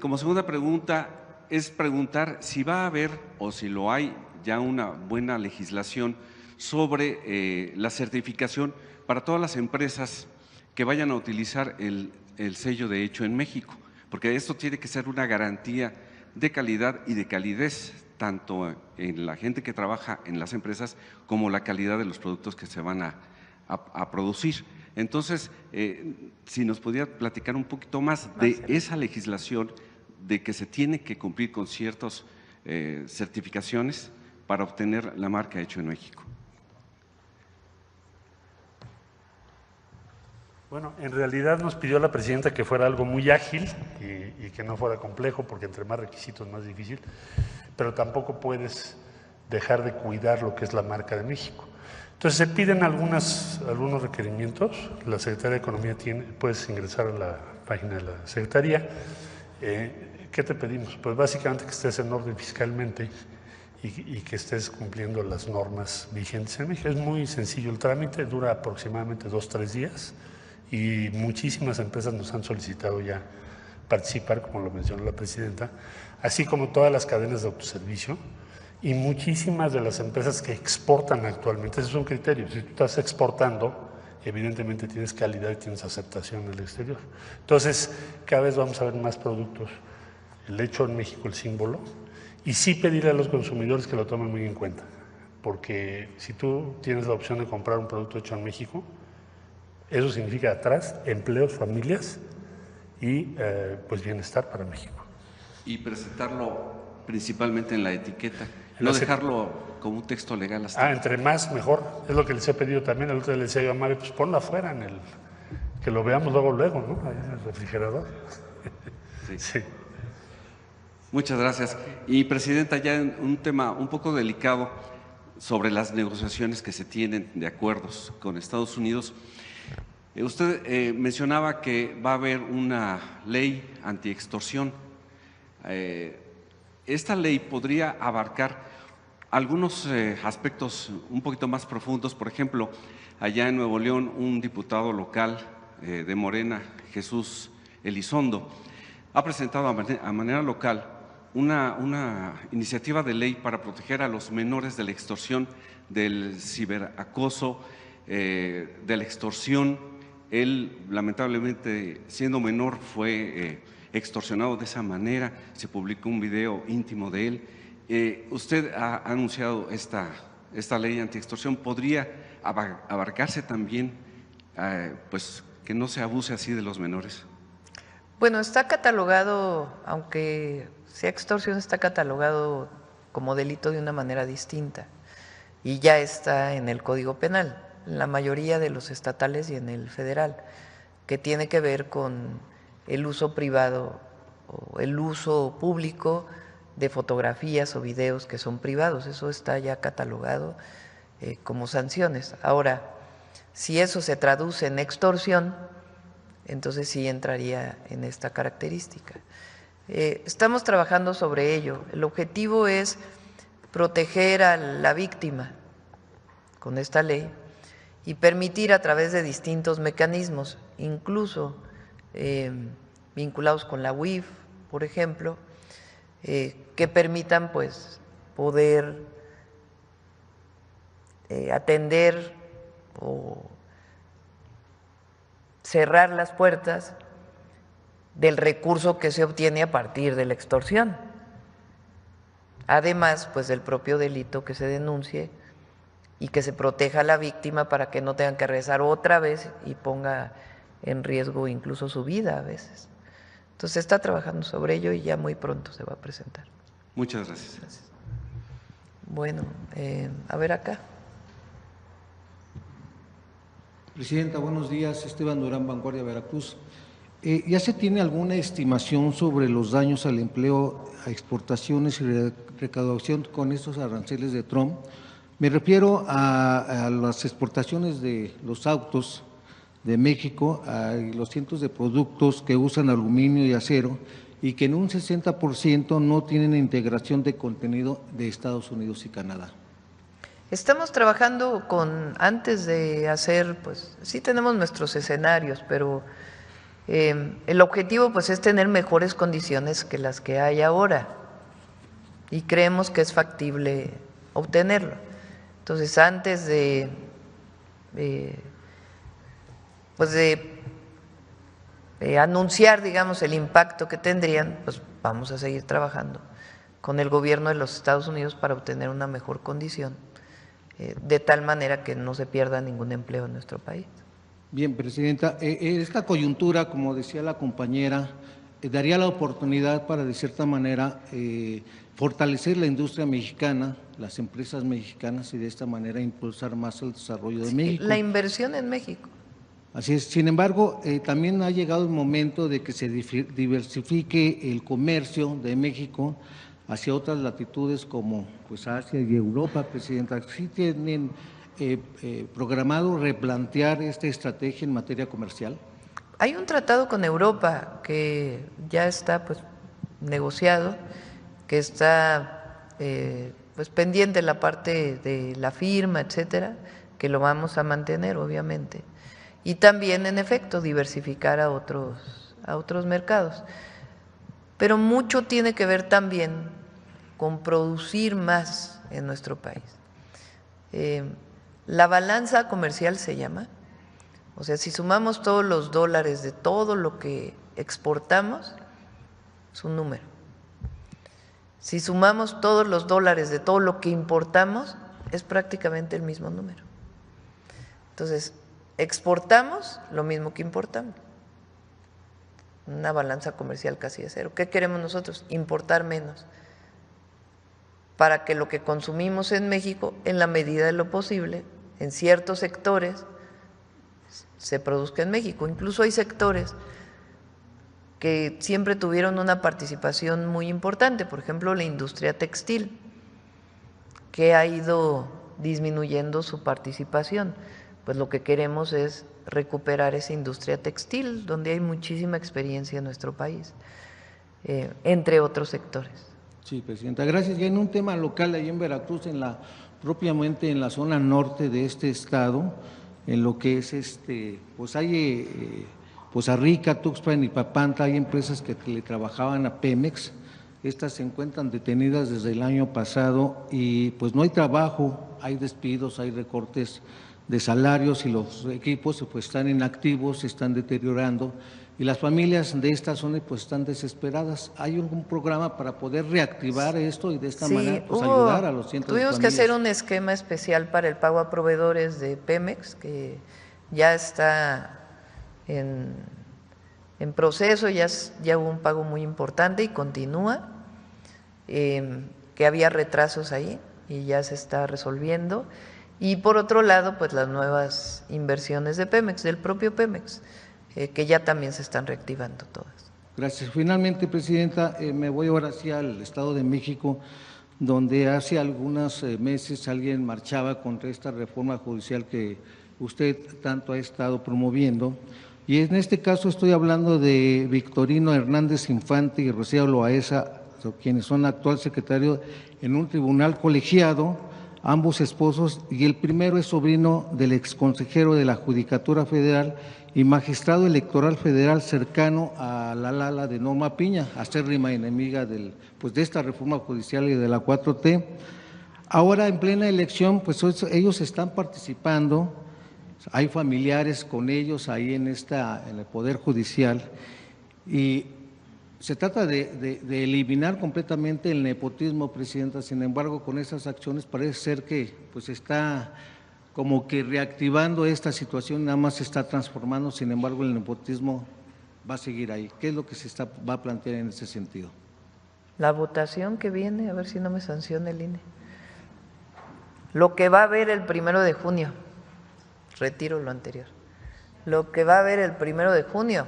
Como segunda pregunta es preguntar si va a haber o si lo hay ya una buena legislación sobre la certificación para todas las empresas que vayan a utilizar el sello de hecho en México, porque esto tiene que ser una garantía de calidad y de calidez, tanto en la gente que trabaja en las empresas como la calidad de los productos que se van a producir. Entonces, si nos pudiera platicar un poquito más de esa legislación, de que se tiene que cumplir con ciertas certificaciones para obtener la marca Hecho en México. Bueno, en realidad nos pidió la presidenta que fuera algo muy ágil y que no fuera complejo, porque entre más requisitos más difícil, pero tampoco puedes dejar de cuidar lo que es la marca de México. Entonces se piden algunos requerimientos. La Secretaría de Economía puedes ingresar a la página de la Secretaría. ¿Qué te pedimos? Pues básicamente que estés en orden fiscalmente y que estés cumpliendo las normas vigentes en México. Es muy sencillo el trámite, dura aproximadamente 2-3 días y muchísimas empresas nos han solicitado ya participar, como lo mencionó la presidenta, así como todas las cadenas de autoservicio y muchísimas de las empresas que exportan actualmente. Ese es un criterio. Si tú estás exportando, evidentemente tienes calidad y tienes aceptación en el exterior. Entonces, cada vez vamos a ver más productos. El hecho en México, el símbolo, y sí pedirle a los consumidores que lo tomen muy en cuenta, porque si tú tienes la opción de comprar un producto hecho en México, eso significa atrás empleos, familias y pues bienestar para México. Y presentarlo principalmente en la etiqueta, no dejarlo como un texto legal hasta… entre más mejor, es lo que les he pedido también. El otro día les decía yo a Mario, pues ponlo afuera, que lo veamos luego, ¿no? Ahí en el refrigerador. Sí. Sí. Muchas gracias. Y presidenta, ya en un tema un poco delicado sobre las negociaciones que se tienen de acuerdos con Estados Unidos. Usted mencionaba que va a haber una ley antiextorsión. Esta ley podría abarcar algunos aspectos un poquito más profundos. Por ejemplo, allá en Nuevo León, un diputado local de Morena, Jesús Elizondo, ha presentado a manera local una iniciativa de ley para proteger a los menores de la extorsión, del ciberacoso, de la extorsión. Él, lamentablemente, siendo menor, fue extorsionado de esa manera. Se publicó un video íntimo de él. Usted ha anunciado esta ley antiextorsión. ¿Podría abarcarse también, pues, que no se abuse así de los menores? Bueno, está catalogado, aunque sea extorsión, está catalogado como delito de una manera distinta y ya está en el Código Penal, en la mayoría de los estatales y en el federal, que tiene que ver con el uso privado o el uso público de fotografías o videos que son privados. Eso está ya catalogado como sanciones. Ahora, si eso se traduce en extorsión, entonces sí entraría en esta característica. Estamos trabajando sobre ello. El objetivo es proteger a la víctima con esta ley y permitir a través de distintos mecanismos, incluso vinculados con la UIF, por ejemplo, que permitan pues poder atender o cerrar las puertas del recurso que se obtiene a partir de la extorsión. Además, pues del propio delito que se denuncie y que se proteja a la víctima para que no tengan que regresar otra vez y ponga en riesgo incluso su vida a veces. Entonces se está trabajando sobre ello y ya muy pronto se va a presentar. Muchas gracias. Gracias. Bueno, a ver acá. Presidenta, buenos días. Esteban Durán, Vanguardia, Veracruz. ¿Ya se tiene alguna estimación sobre los daños al empleo, a exportaciones y recaudación con estos aranceles de Trump? Me refiero a las exportaciones de los autos de México, a los cientos de productos que usan aluminio y acero y que en un 60% no tienen integración de contenido de Estados Unidos y Canadá. Estamos trabajando antes de hacer, pues sí tenemos nuestros escenarios, pero El objetivo pues es tener mejores condiciones que las que hay ahora y creemos que es factible obtenerlo. Entonces, antes de anunciar, digamos, el impacto que tendrían, pues vamos a seguir trabajando con el gobierno de los Estados Unidos para obtener una mejor condición, de tal manera que no se pierda ningún empleo en nuestro país. Bien, Presidenta, esta coyuntura, como decía la compañera, daría la oportunidad para, de cierta manera, fortalecer la industria mexicana, las empresas mexicanas y de esta manera impulsar más el desarrollo de México. La inversión en México. Así es. Sin embargo, también ha llegado el momento de que se diversifique el comercio de México hacia otras latitudes como pues Asia y Europa, Presidenta. ¿Sí tienen programado replantear esta estrategia en materia comercial? Hay un tratado con Europa que ya está pues negociado, que está pues pendiente la parte de la firma, etcétera, que lo vamos a mantener obviamente, y también en efecto diversificar a otros mercados, pero mucho tiene que ver también con producir más en nuestro país. La balanza comercial se llama, o sea, si sumamos todos los dólares de todo lo que exportamos, es un número. Si sumamos todos los dólares de todo lo que importamos, es prácticamente el mismo número. Entonces, exportamos lo mismo que importamos. Una balanza comercial casi de cero. ¿Qué queremos nosotros? Importar menos, para que lo que consumimos en México, en la medida de lo posible, en ciertos sectores, se produzca en México. Incluso hay sectores que siempre tuvieron una participación muy importante, por ejemplo, la industria textil, que ha ido disminuyendo su participación. Pues lo que queremos es recuperar esa industria textil, donde hay muchísima experiencia en nuestro país, entre otros sectores. Sí, Presidenta, gracias. Ya en un tema local, ahí en Veracruz, propiamente en la zona norte de este estado, en lo que es pues hay Poza Rica, Tuxpan y Papantla, hay empresas que le trabajaban a Pemex. Estas se encuentran detenidas desde el año pasado y pues no hay trabajo, hay despidos, hay recortes de salarios y los equipos pues están inactivos, se están deteriorando y las familias de esta zona pues están desesperadas. ¿Hay algún programa para poder reactivar esto y de esta manera pues ayudar a los cientos de familias? Tuvimos que hacer un esquema especial para el pago a proveedores de Pemex, que ya está en proceso, ya hubo un pago muy importante y continúa, que había retrasos ahí y ya se está resolviendo. Y por otro lado, pues las nuevas inversiones de Pemex, del propio Pemex, que ya también se están reactivando todas. Gracias. Finalmente, Presidenta, me voy ahora hacia el Estado de México, donde hace algunos meses alguien marchaba contra esta reforma judicial que usted tanto ha estado promoviendo. Y en este caso estoy hablando de Victorino Hernández Infante y Rocío Loaesa, quienes son actual secretario en un tribunal colegiado, ambos esposos, y el primero es sobrino del exconsejero de la Judicatura Federal y magistrado electoral federal cercano a la Lala de Norma Piña, acérrima enemiga de esta reforma judicial y de la 4T. Ahora en plena elección, pues ellos están participando, hay familiares con ellos ahí en el Poder Judicial y se trata de eliminar completamente el nepotismo, Presidenta. Sin embargo, con esas acciones parece ser que pues está como que reactivando esta situación, nada más se está transformando, sin embargo el nepotismo va a seguir ahí. ¿Qué es lo que va a plantear en ese sentido? La votación que viene, a ver si no me sanciona el INE. Lo que va a haber el 1 de junio, retiro lo anterior, lo que va a haber el 1 de junio,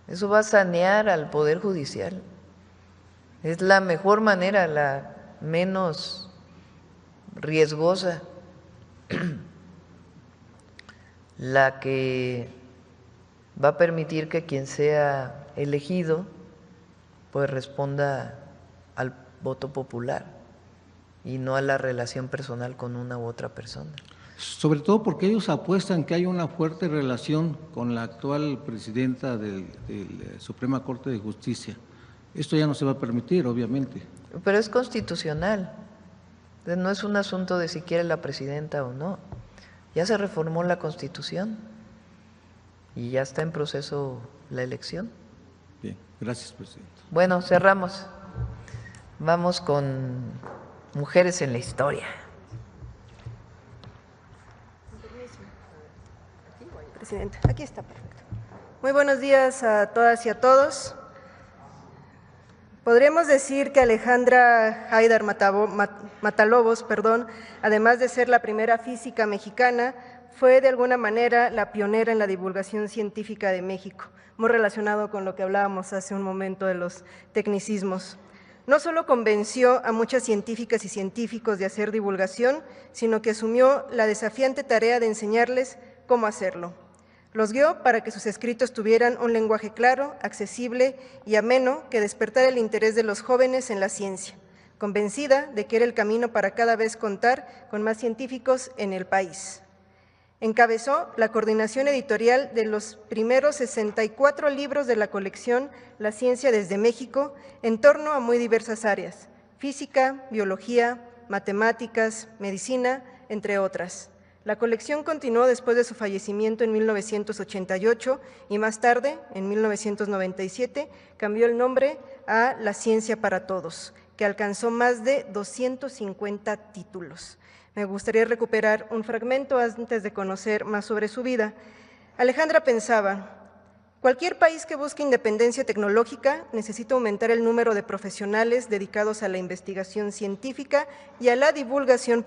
eso va a sanear al Poder Judicial. Es la mejor manera, la menos riesgosa, la que va a permitir que quien sea elegido pues responda al voto popular y no a la relación personal con una u otra persona. Sobre todo porque ellos apuestan que hay una fuerte relación con la actual presidenta de la Suprema Corte de Justicia. Esto ya no se va a permitir, obviamente. Pero es constitucional. No es un asunto de si quiere la presidenta o no. Ya se reformó la Constitución y ya está en proceso la elección. Bien, gracias, presidente. Bueno, cerramos. Vamos con mujeres en la historia. Presidenta, aquí está, perfecto. Muy buenos días a todas y a todos. Podríamos decir que Alejandra Haidar Matalobos, además de ser la primera física mexicana, fue de alguna manera la pionera en la divulgación científica de México, muy relacionado con lo que hablábamos hace un momento de los tecnicismos. No solo convenció a muchas científicas y científicos de hacer divulgación, sino que asumió la desafiante tarea de enseñarles cómo hacerlo. Los guió para que sus escritos tuvieran un lenguaje claro, accesible y ameno que despertara el interés de los jóvenes en la ciencia, convencida de que era el camino para cada vez contar con más científicos en el país. Encabezó la coordinación editorial de los primeros 64 libros de la colección La Ciencia desde México en torno a muy diversas áreas: física, biología, matemáticas, medicina, entre otras. La colección continuó después de su fallecimiento en 1988 y más tarde, en 1997, cambió el nombre a La Ciencia para Todos, que alcanzó más de 250 títulos. Me gustaría recuperar un fragmento antes de conocer más sobre su vida. Alejandra pensaba: cualquier país que busque independencia tecnológica necesita aumentar el número de profesionales dedicados a la investigación científica y a la divulgación profesional.